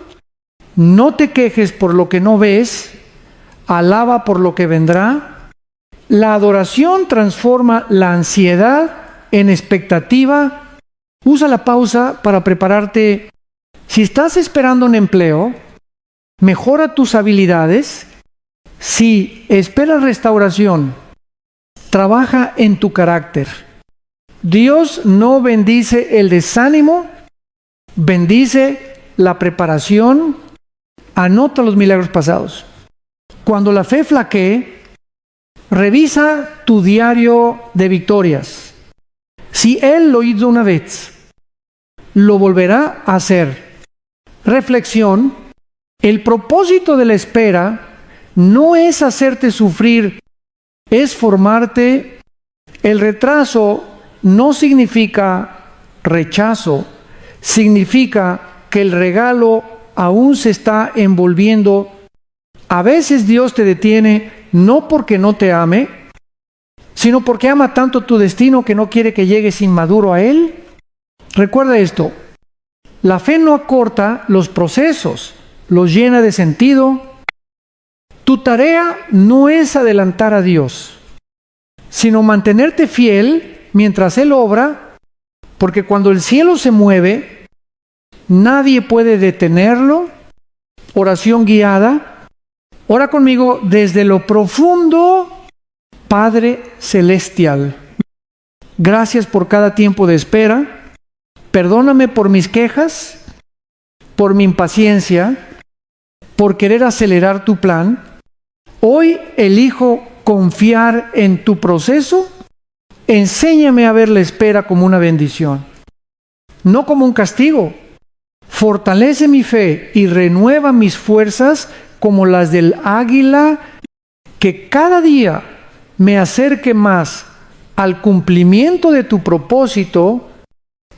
No te quejes por lo que no ves, alaba por lo que vendrá. La adoración transforma la ansiedad en expectativa. Usa la pausa para prepararte. Si estás esperando un empleo, mejora tus habilidades. Si esperas restauración, trabaja en tu carácter. Dios no bendice el desánimo, bendice la preparación. Anota los milagros pasados. Cuando la fe flaquee, revisa tu diario de victorias. Si Él lo hizo una vez, lo volverá a hacer. Reflexión: el propósito de la espera no es hacerte sufrir, es formarte. El retraso no significa rechazo, significa que el regalo aún se está envolviendo. A veces Dios te detiene no porque no te ame, sino porque ama tanto tu destino que no quiere que llegues inmaduro a Él. Recuerda esto: la fe no acorta los procesos, los llena de sentido. Tu tarea no es adelantar a Dios, sino mantenerte fiel mientras Él obra, porque cuando el cielo se mueve, nadie puede detenerlo. Oración guiada. Ora conmigo desde lo profundo. Padre Celestial, gracias por cada tiempo de espera. Perdóname por mis quejas, por mi impaciencia, por querer acelerar tu plan. Hoy elijo confiar en tu proceso. Enséñame a ver la espera como una bendición, no como un castigo. Fortalece mi fe y renueva mis fuerzas como las del águila, que cada día me acerque más al cumplimiento de tu propósito,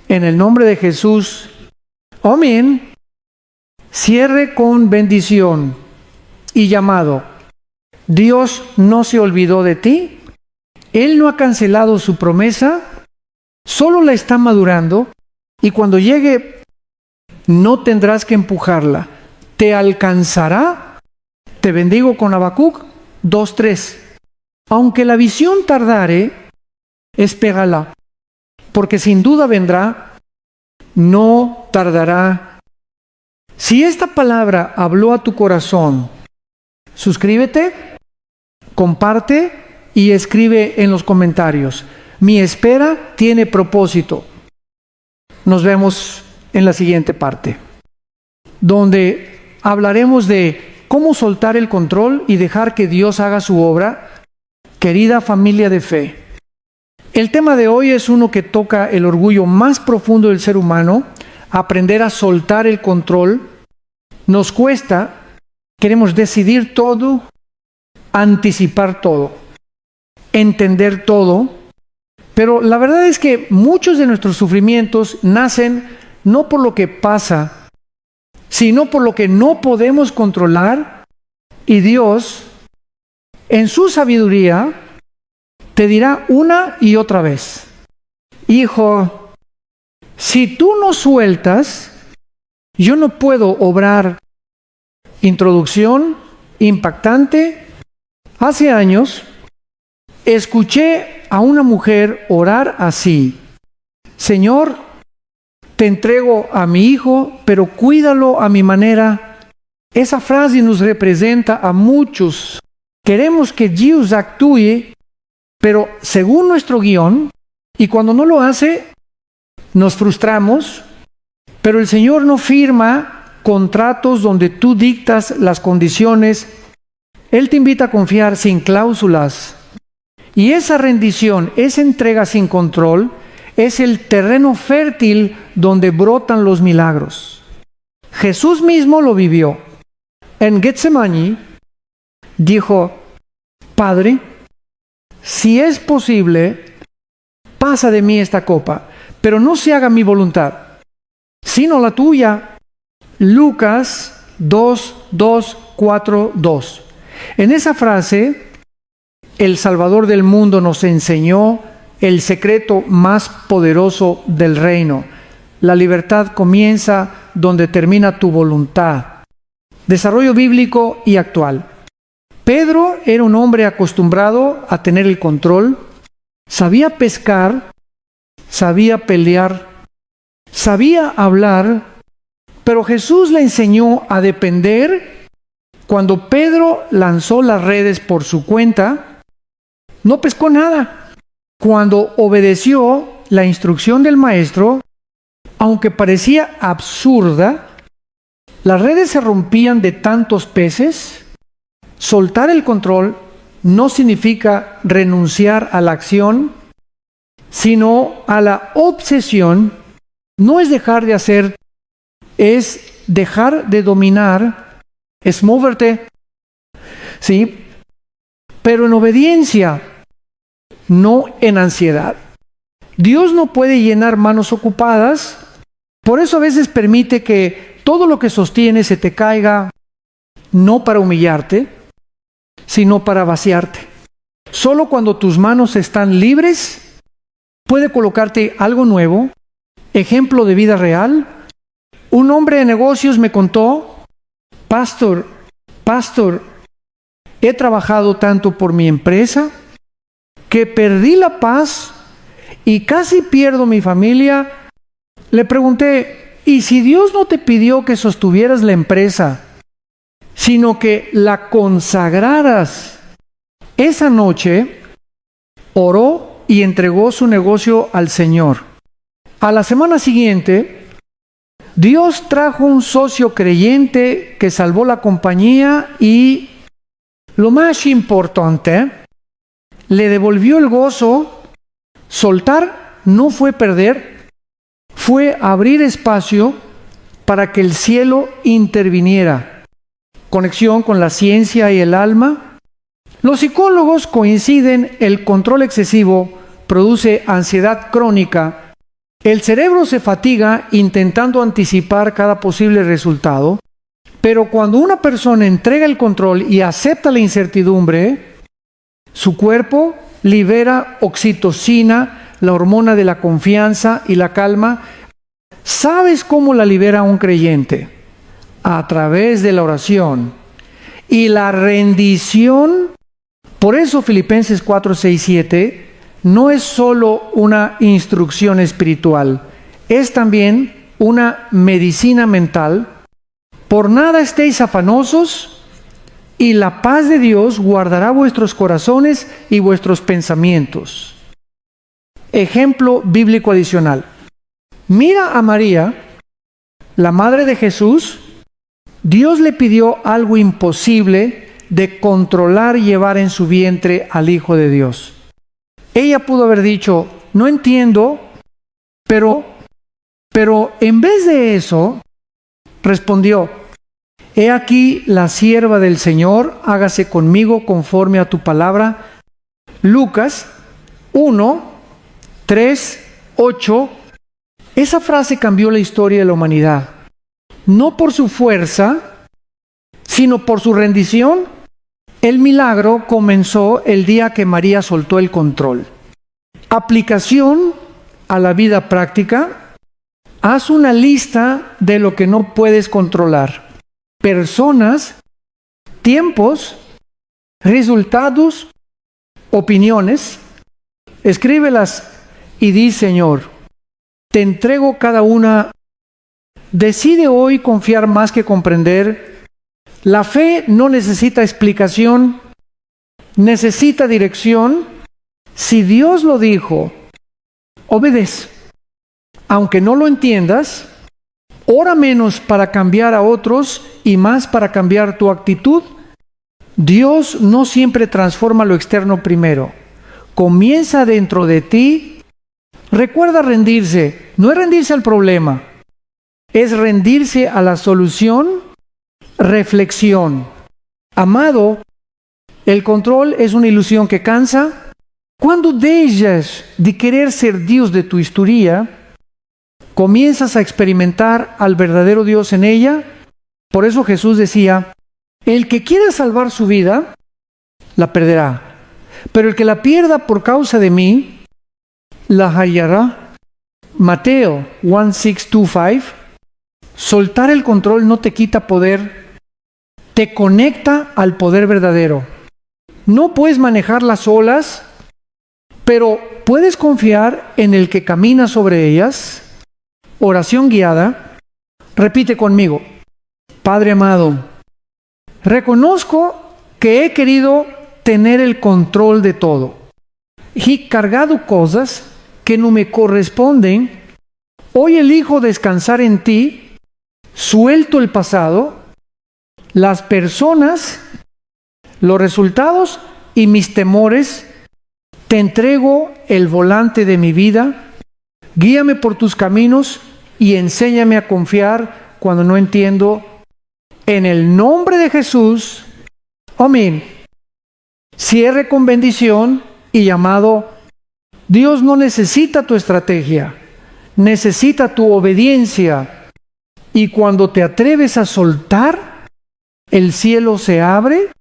en el nombre de Jesús. Amén. Cierre con bendición y llamado. Dios no se olvidó de ti. Él no ha cancelado su promesa, solo la está madurando, y cuando llegue no tendrás que empujarla. Te alcanzará. Te bendigo con Habacuc 2:3. Aunque la visión tardare, espérala, porque sin duda vendrá, no tardará. Si esta palabra habló a tu corazón, suscríbete, comparte y escribe en los comentarios. Mi espera tiene propósito. Nos vemos en la siguiente parte, donde hablaremos de cómo soltar el control y dejar que Dios haga su obra. Querida familia de fe, el tema de hoy es uno que toca el orgullo más profundo del ser humano. Aprender a soltar el control nos cuesta. Queremos decidir todo, anticipar todo, entender todo, pero la verdad es que muchos de nuestros sufrimientos nacen no por lo que pasa, sino por lo que no podemos controlar, y Dios, en su sabiduría, te dirá una y otra vez: hijo, si tú no sueltas, yo no puedo obrar. Introducción impactante. Hace años escuché a una mujer orar así: Señor, te entrego a mi hijo, pero cuídalo a mi manera. Esa frase nos representa a muchos. Queremos que Dios actúe, pero según nuestro guión, y cuando no lo hace, nos frustramos. Pero el Señor no firma contratos donde tú dictas las condiciones. Él te invita a confiar sin cláusulas. Y esa rendición, esa entrega sin control, es el terreno fértil donde brotan los milagros. Jesús mismo lo vivió. En Getsemaní dijo: Padre, si es posible, pasa de mí esta copa, pero no se haga mi voluntad, sino la tuya. Lucas 2:4-2. En esa frase, el Salvador del mundo nos enseñó el secreto más poderoso del reino. La libertad comienza donde termina tu voluntad. Desarrollo bíblico y actual. Pedro era un hombre acostumbrado a tener el control. Sabía pescar, sabía pelear, sabía hablar, pero Jesús le enseñó a depender. Cuando Pedro lanzó las redes por su cuenta, no pescó nada. Cuando obedeció la instrucción del maestro, aunque parecía absurda, las redes se rompían de tantos peces. Soltar el control no significa renunciar a la acción, sino a la obsesión. No es dejar de hacer, es dejar de dominar, es moverte, ¿sí? Pero en obediencia, no en ansiedad. Dios no puede llenar manos ocupadas, por eso a veces permite que todo lo que sostiene se te caiga, no para humillarte, sino para vaciarte. Solo cuando tus manos están libres, puede colocarte algo nuevo. Ejemplo de vida real. Un hombre de negocios me contó: Pastor, he trabajado tanto por mi empresa que perdí la paz y casi pierdo mi familia. Le pregunté: ¿y si Dios no te pidió que sostuvieras la empresa, sino que la consagraras? Esa noche oró y entregó su negocio al Señor. A la semana siguiente, Dios trajo un socio creyente que salvó la compañía y, lo más importante, le devolvió el gozo. Soltar no fue perder, fue abrir espacio para que el cielo interviniera. conexión con la ciencia y el alma. Los psicólogos coinciden, el control excesivo produce ansiedad crónica. El cerebro se fatiga intentando anticipar cada posible resultado, pero cuando una persona entrega el control y acepta la incertidumbre, su cuerpo libera oxitocina, la hormona de la confianza y la calma. ¿Sabes cómo la libera un creyente? A través de la oración y la rendición. Por eso Filipenses 4, 6, 7 no es solo una instrucción espiritual, es también una medicina mental. Por nada estéis afanosos, y la paz de Dios guardará vuestros corazones y vuestros pensamientos. Ejemplo bíblico adicional. Mira a María, la madre de Jesús. Dios le pidió algo imposible de controlar y llevar en su vientre al Hijo de Dios. Ella pudo haber dicho, no entiendo, pero en vez de eso, respondió, he aquí la sierva del Señor, hágase conmigo conforme a tu palabra. Lucas 1, 3, 8. Esa frase cambió la historia de la humanidad. No por su fuerza, sino por su rendición. El milagro comenzó el día que María soltó el control. Aplicación a la vida práctica. Haz una lista de lo que no puedes controlar. Personas, tiempos, resultados, opiniones. Escríbelas y di, Señor, te entrego cada una. Decide hoy confiar más que comprender. La fe no necesita explicación, necesita dirección. Si Dios lo dijo, obedece. Aunque no lo entiendas, ora menos para cambiar a otros y más para cambiar tu actitud. Dios no siempre transforma lo externo primero. Comienza dentro de ti. Recuerda rendirse. No es rendirse al problema, es rendirse a la solución. Reflexión. Amado, el control es una ilusión que cansa. Cuando dejas de querer ser Dios de tu historia, comienzas a experimentar al verdadero Dios en ella. Por eso Jesús decía, el que quiera salvar su vida, la perderá. Pero el que la pierda por causa de mí, la hallará. Mateo 1, 6, 2, 5. Soltar el control no te quita poder, te conecta al poder verdadero. No puedes manejar las olas, pero puedes confiar en el que camina sobre ellas. Oración guiada. Repite conmigo. Padre amado, reconozco que he querido tener el control de todo. He cargado cosas que no me corresponden. Hoy elijo descansar en ti. Suelto el pasado, las personas, los resultados y mis temores. Te entrego el volante de mi vida. Guíame por tus caminos y enséñame a confiar cuando no entiendo. En el nombre de Jesús. Amén. Cierre con bendición y llamado. Dios no necesita tu estrategia, necesita tu obediencia. Y cuando te atreves a soltar, el cielo se abre.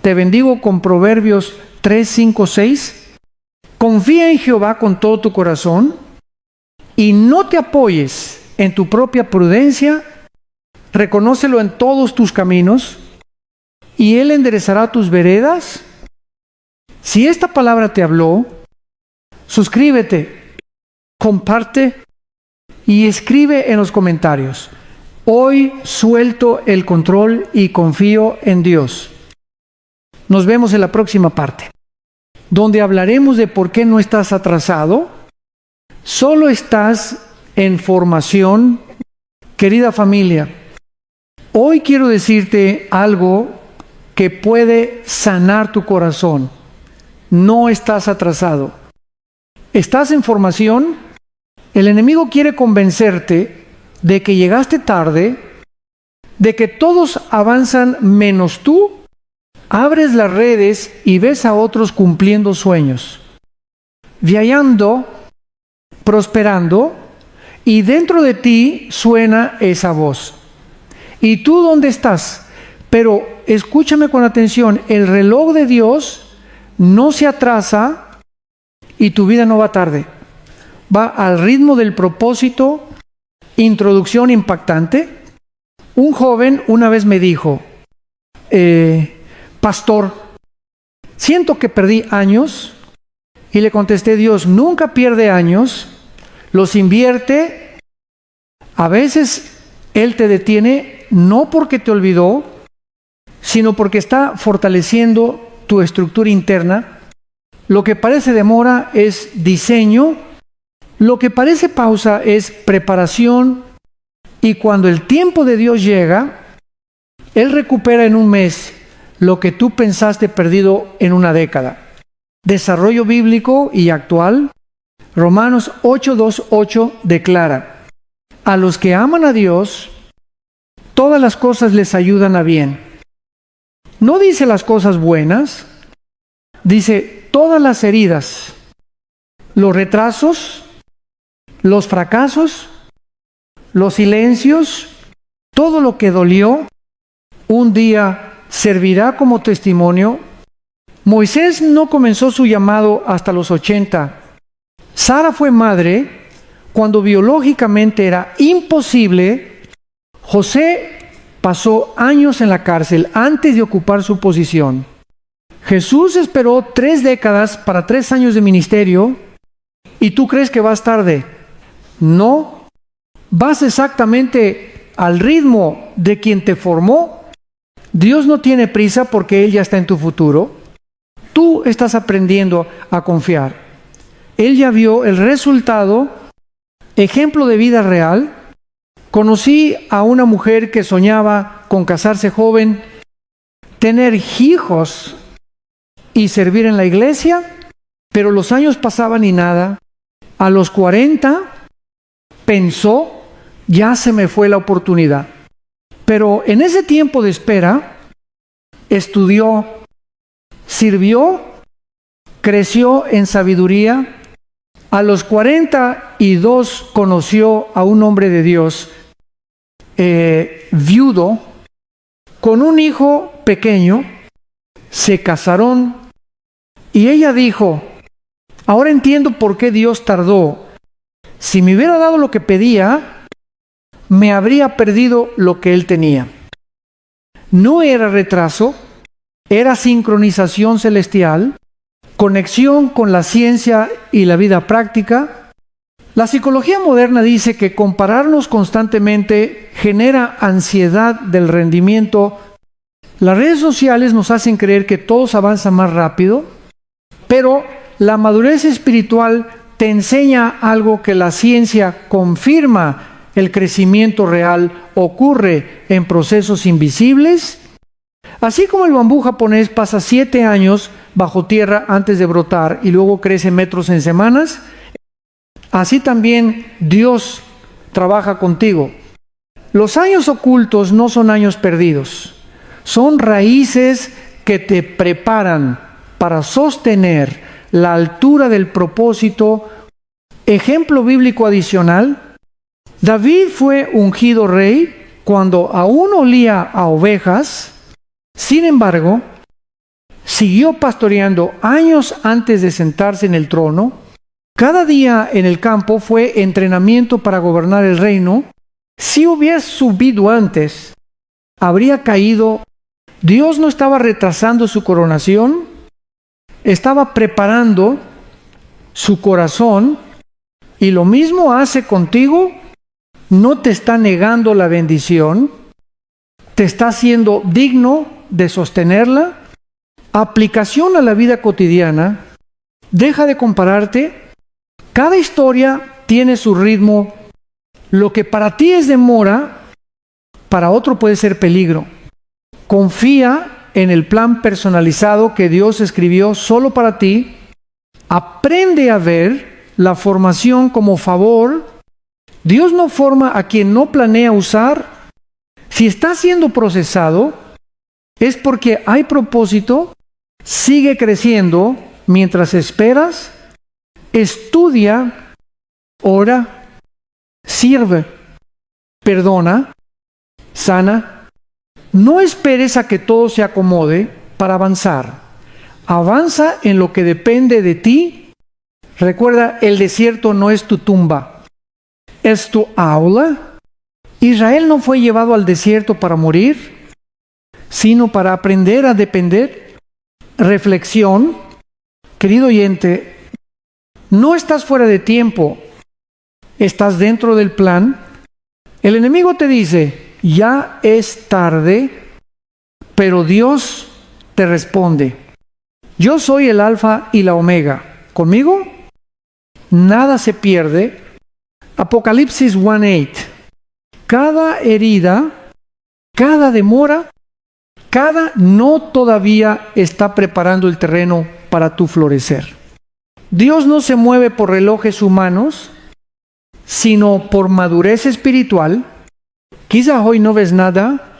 Te bendigo con Proverbios 3, 5, 6. Confía en Jehová con todo tu corazón y no te apoyes en tu propia prudencia. Reconócelo en todos tus caminos y Él enderezará tus veredas. Si esta palabra te habló, suscríbete, comparte y escribe en los comentarios. Hoy suelto el control y confío en Dios. Nos vemos en la próxima parte, donde hablaremos de por qué no estás atrasado, solo estás en formación. Querida familia, hoy quiero decirte algo que puede sanar tu corazón. No estás atrasado. Estás en formación. El enemigo quiere convencerte de que llegaste tarde, de que todos avanzan menos tú, abres las redes y ves a otros cumpliendo sueños, viajando, prosperando, y dentro de ti suena esa voz. ¿Y tú dónde estás? Pero escúchame con atención, el reloj de Dios no se atrasa y tu vida no va tarde. Va al ritmo del propósito. Introducción impactante. Un joven una vez me dijo, pastor, siento que perdí años. Y le contesté, Dios nunca pierde años, los invierte. A veces Él te detiene no porque te olvidó, sino porque está fortaleciendo tu estructura interna. Lo que parece demora es diseño, lo que parece pausa es preparación, y cuando el tiempo de Dios llega, Él recupera en un mes lo que tú pensaste perdido en una década. Desarrollo bíblico y actual. Romanos 8:2-8 declara, a los que aman a Dios, todas las cosas les ayudan a bien. No dice las cosas buenas, dice todas las heridas, los retrasos, los fracasos, los silencios, todo lo que dolió, un día servirá como testimonio. Moisés no comenzó su llamado hasta los 80. Sara fue madre cuando biológicamente era imposible. José pasó años en la cárcel antes de ocupar su posición. Jesús esperó 3 décadas para 3 años de ministerio. ¿Y tú crees que vas tarde? No. Vas exactamente al ritmo de quien te formó. Dios no tiene prisa porque Él ya está en tu futuro. Tú estás aprendiendo a confiar. Él ya vio el resultado, ejemplo de vida real. Conocí a una mujer que soñaba con casarse joven, tener hijos y servir en la iglesia, pero los años pasaban y nada. A los 40 pensó, ya se me fue la oportunidad. Pero en ese tiempo de espera, estudió, sirvió, creció en sabiduría. A los 42 conoció a un hombre de Dios, viudo, con un hijo pequeño. Se casaron y ella dijo, ahora entiendo por qué Dios tardó. Si me hubiera dado lo que pedía, me habría perdido lo que Él tenía. No era retraso, era sincronización celestial, conexión con la ciencia y la vida práctica. La psicología moderna dice que compararnos constantemente genera ansiedad del rendimiento. Las redes sociales nos hacen creer que todos avanzan más rápido, pero la madurez espiritual te enseña algo que la ciencia confirma. El crecimiento real ocurre en procesos invisibles. Así como el bambú japonés pasa 7 años bajo tierra antes de brotar y luego crece metros en semanas, así también Dios trabaja contigo. Los años ocultos no son años perdidos, son raíces que te preparan para sostener la altura del propósito. Ejemplo bíblico adicional, David fue ungido rey cuando aún olía a ovejas. Sin embargo, siguió pastoreando años antes de sentarse en el trono. Cada día en el campo fue entrenamiento para gobernar el reino. Si hubiera subido antes, habría caído. Dios no estaba retrasando su coronación, estaba preparando su corazón, y lo mismo hace contigo. No te está negando la bendición, te está haciendo digno de sostenerla. Aplicación a la vida cotidiana. Deja de compararte. Cada historia tiene su ritmo. Lo que para ti es demora, para otro puede ser peligro. Confía en el plan personalizado que Dios escribió solo para ti. Aprende a ver la formación como favor. Dios no forma a quien no planea usar. Si está siendo procesado, es porque hay propósito, sigue creciendo mientras esperas, estudia, ora, sirve, perdona, sana. No esperes a que todo se acomode para avanzar. Avanza en lo que depende de ti. Recuerda, el desierto no es tu tumba, es tu aula. Israel no fue llevado al desierto para morir, sino para aprender a depender. Reflexión, querido oyente, no estás fuera de tiempo, estás dentro del plan. El enemigo te dice, ya es tarde, pero Dios te responde, yo soy el alfa y la omega. ¿Conmigo? Nada se pierde. Apocalipsis 1:8. Cada herida, cada demora, cada no todavía está preparando el terreno para tu florecer. Dios no se mueve por relojes humanos, sino por madurez espiritual. Quizá hoy no ves nada,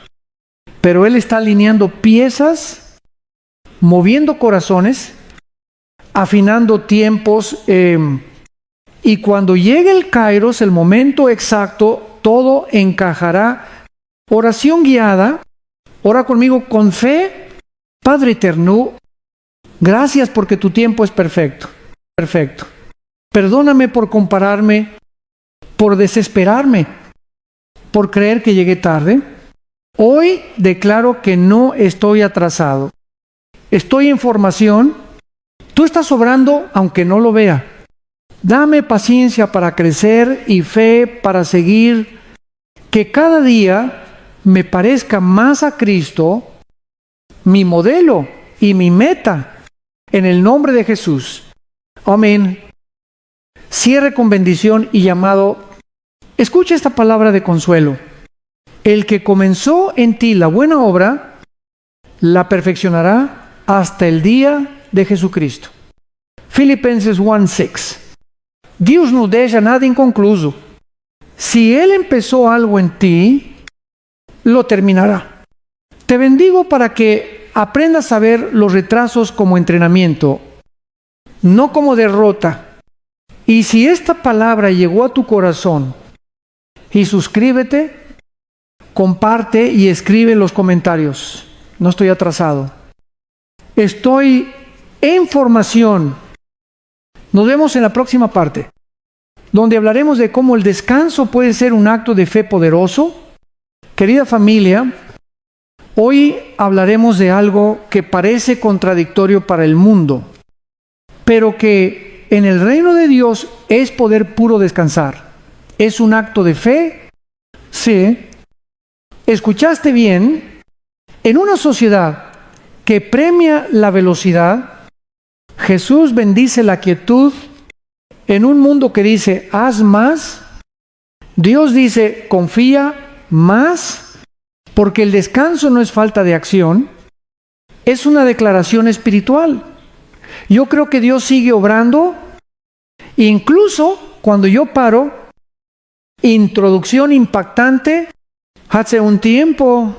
pero Él está alineando piezas, moviendo corazones, afinando tiempos, y cuando llegue el kairos, el momento exacto, todo encajará. Oración guiada. Ora conmigo con fe. Padre eterno, gracias porque tu tiempo es perfecto. Perfecto. Perdóname por compararme, por desesperarme, por creer que llegué tarde. Hoy declaro que no estoy atrasado. Estoy en formación. Tú estás obrando aunque no lo vea. Dame paciencia para crecer y fe para seguir. Que cada día me parezca más a Cristo, mi modelo y mi meta, en el nombre de Jesús. Amén. Cierre con bendición y llamado. Escucha esta palabra de consuelo. El que comenzó en ti la buena obra, la perfeccionará hasta el día de Jesucristo. Filipenses 1:6. Dios no deja nada inconcluso. Si Él empezó algo en ti, lo terminará. Te bendigo para que aprendas a ver los retrasos como entrenamiento, no como derrota. Y si esta palabra llegó a tu corazón, y suscríbete, comparte y escribe en los comentarios. No estoy atrasado. Estoy en formación. Nos vemos en la próxima parte, donde hablaremos de cómo el descanso puede ser un acto de fe poderoso. Querida familia, hoy hablaremos de algo que parece contradictorio para el mundo, pero que en el reino de Dios es poder puro descansar. ¿Es un acto de fe? Sí. ¿Escuchaste bien? En una sociedad que premia la velocidad, Jesús bendice la quietud. En un mundo que dice, haz más, Dios dice, confía más, porque el descanso no es falta de acción, es una declaración espiritual. Yo creo que Dios sigue obrando, incluso cuando yo paro. Introducción impactante. Hace un tiempo,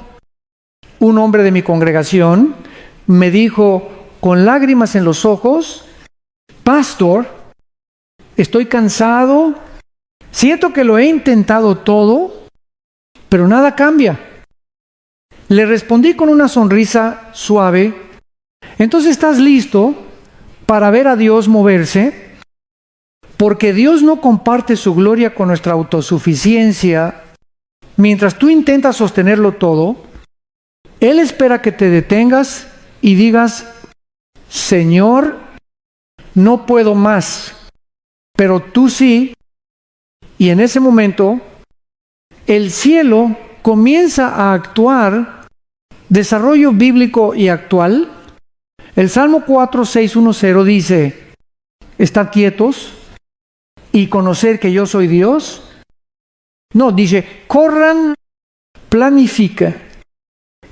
un hombre de mi congregación me dijo con lágrimas en los ojos, pastor, estoy cansado, siento que lo he intentado todo, pero nada cambia. Le respondí con una sonrisa suave, entonces estás listo para ver a Dios moverse, porque Dios no comparte su gloria con nuestra autosuficiencia. Mientras tú intentas sostenerlo todo, Él espera que te detengas y digas, Señor, no puedo más, pero tú sí. Y en ese momento, el cielo comienza a actuar. Desarrollo bíblico y actual. El Salmo 4:610 dice, estad quietos y conocer que yo soy Dios. No, dice, corran, planifica,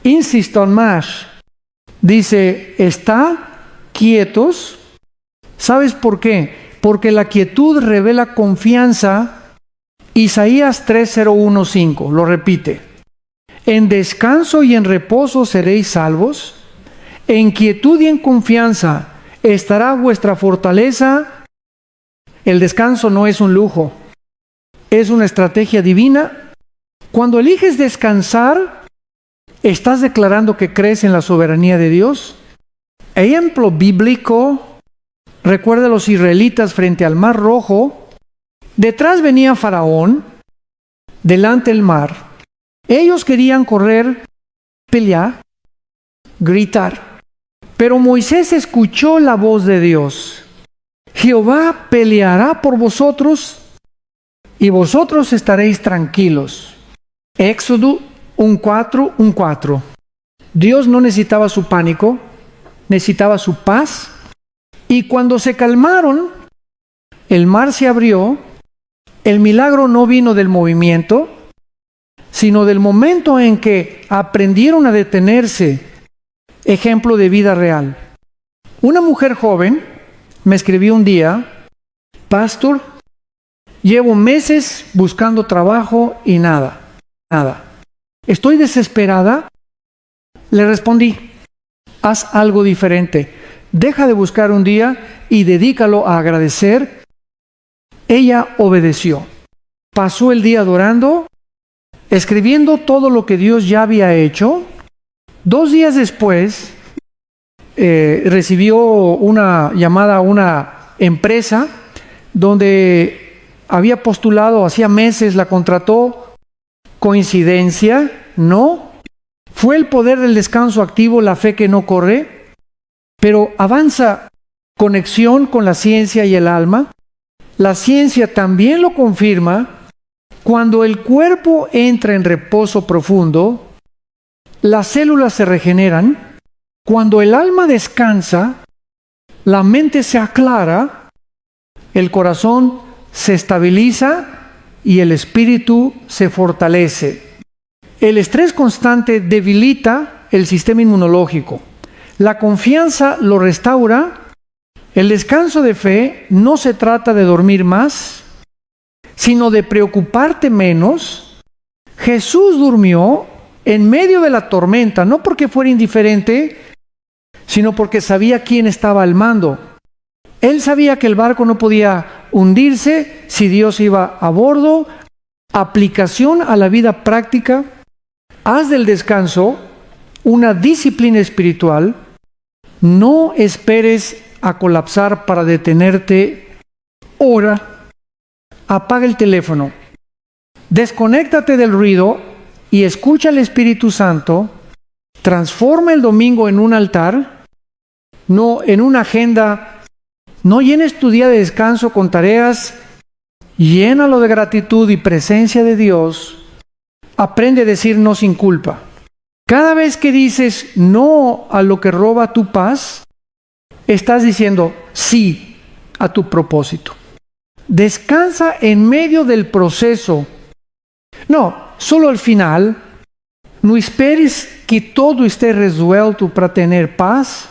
insistan más. Dice, está quietos. ¿Sabes por qué? Porque la quietud revela confianza. Isaías 3:015, lo repite. En descanso y en reposo seréis salvos. En quietud y en confianza estará vuestra fortaleza. El descanso no es un lujo, es una estrategia divina. Cuando eliges descansar, estás declarando que crees en la soberanía de Dios. Ejemplo bíblico, recuerda a los israelitas frente al Mar Rojo. Detrás venía Faraón, delante el mar. Ellos querían correr, pelear, gritar. Pero Moisés escuchó la voz de Dios. Jehová peleará por vosotros y vosotros estaréis tranquilos. Éxodo 1:4. Dios no necesitaba su pánico, necesitaba su paz. Y cuando se calmaron, el mar se abrió. El milagro no vino del movimiento, sino del momento en que aprendieron a detenerse. Ejemplo de vida real. Una mujer joven me escribió un día: pastor, llevo meses buscando trabajo y nada. Estoy desesperada. Le respondí: haz algo diferente. Deja de buscar un día y dedícalo a agradecer. Ella obedeció. Pasó el día adorando, escribiendo todo lo que Dios ya había hecho. 2 días después, recibió una llamada a una empresa donde había postulado, hacía meses la contrató. ¿Coincidencia? No. Fue el poder del descanso activo, la fe que no corre, pero avanza. Conexión con la ciencia y el alma. La ciencia también lo confirma. Cuando el cuerpo entra en reposo profundo, las células se regeneran. Cuando el alma descansa, la mente se aclara, el corazón se estabiliza y el espíritu se fortalece. El estrés constante debilita el sistema inmunológico. La confianza lo restaura. El descanso de fe no se trata de dormir más, sino de preocuparte menos. Jesús durmió en medio de la tormenta, no porque fuera indiferente, sino porque sabía quién estaba al mando. Él sabía que el barco no podía hundirse si Dios iba a bordo. Aplicación a la vida práctica. Haz del descanso una disciplina espiritual. No esperes a colapsar para detenerte. Ora. Apaga el teléfono. Desconéctate del ruido y escucha al Espíritu Santo. Transforma el domingo en un altar, no en una agenda. No llenes tu día de descanso con tareas. Llénalo de gratitud y presencia de Dios. Aprende a decir no sin culpa. Cada vez que dices no a lo que roba tu paz, estás diciendo sí a tu propósito. Descansa en medio del proceso. No, solo al final. No esperes que todo esté resuelto para tener paz.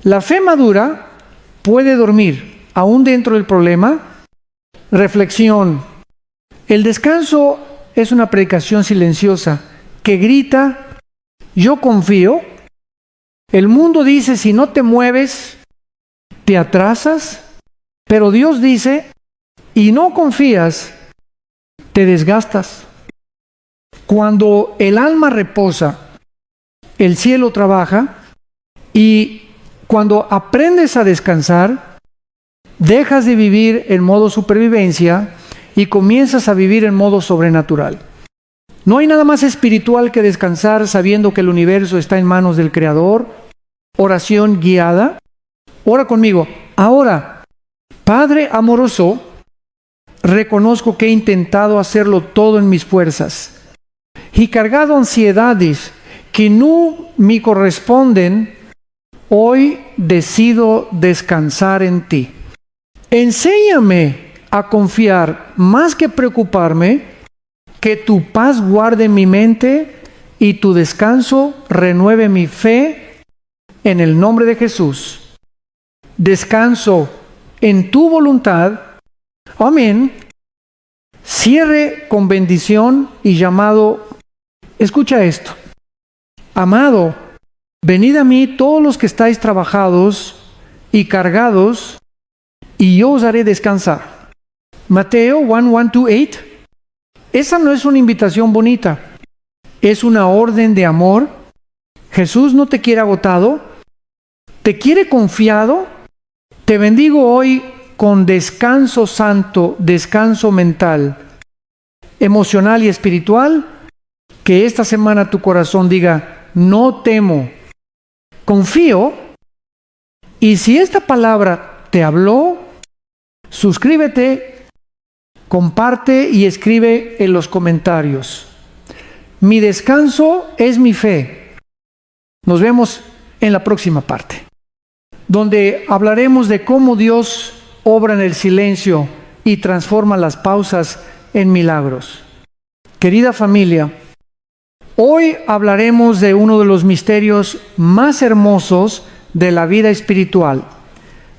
La fe madura puede dormir aún dentro del problema. Reflexión. El descanso es una predicación silenciosa que grita: yo confío. El mundo dice: si no te mueves, te atrasas. Pero Dios dice: y no confías, te desgastas. Cuando el alma reposa, el cielo trabaja, y cuando aprendes a descansar, dejas de vivir en modo supervivencia y comienzas a vivir en modo sobrenatural. No hay nada más espiritual que descansar sabiendo que el universo está en manos del Creador. Oración guiada. Ora conmigo. Ahora, Padre amoroso, reconozco que he intentado hacerlo todo en mis fuerzas y cargado ansiedades que no me corresponden. Hoy decido descansar en ti. Enséñame a confiar más que preocuparme. Que tu paz guarde mi mente y tu descanso renueve mi fe en el nombre de Jesús. Descanso en tu voluntad. Amén. Cierre con bendición y llamado Escucha esto. Amado, venid a mí todos los que estáis trabajados y cargados, y yo os haré descansar. Mateo 1:1-8. Esa no es una invitación bonita, es una orden de amor. Jesús no te quiere agotado, te quiere confiado. Te bendigo hoy con descanso santo, descanso mental, emocional y espiritual. Que esta semana tu corazón diga, no temo, confío. Y si esta palabra te habló, suscríbete, comparte y escribe en los comentarios. Mi descanso es mi fe. Nos vemos en la próxima parte, donde hablaremos de cómo Dios obra en el silencio y transforma las pausas en milagros. Querida familia, hoy hablaremos de uno de los misterios más hermosos de la vida espiritual.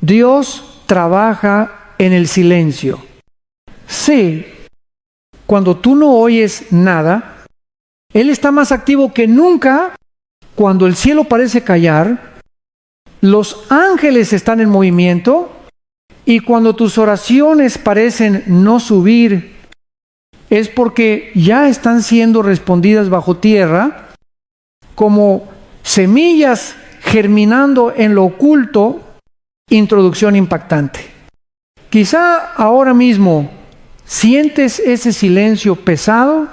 Dios trabaja en el silencio. Sí, cuando tú no oyes nada, Él está más activo que nunca. Cuando el cielo parece callar, los ángeles están en movimiento, y cuando tus oraciones parecen no subir, es porque ya están siendo respondidas bajo tierra, como semillas germinando en lo oculto. Introducción impactante. Quizá ahora mismo sientes ese silencio pesado,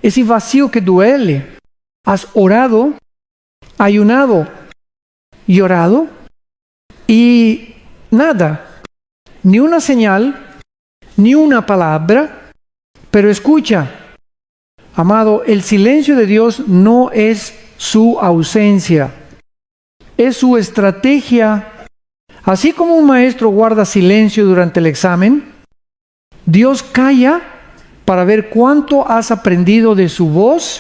ese vacío que duele. Has orado, ayunado y orado, y nada, ni una señal, ni una palabra. Pero escucha, amado, el silencio de Dios no es su ausencia, es su estrategia. Así como un maestro guarda silencio durante el examen, Dios calla para ver cuánto has aprendido de su voz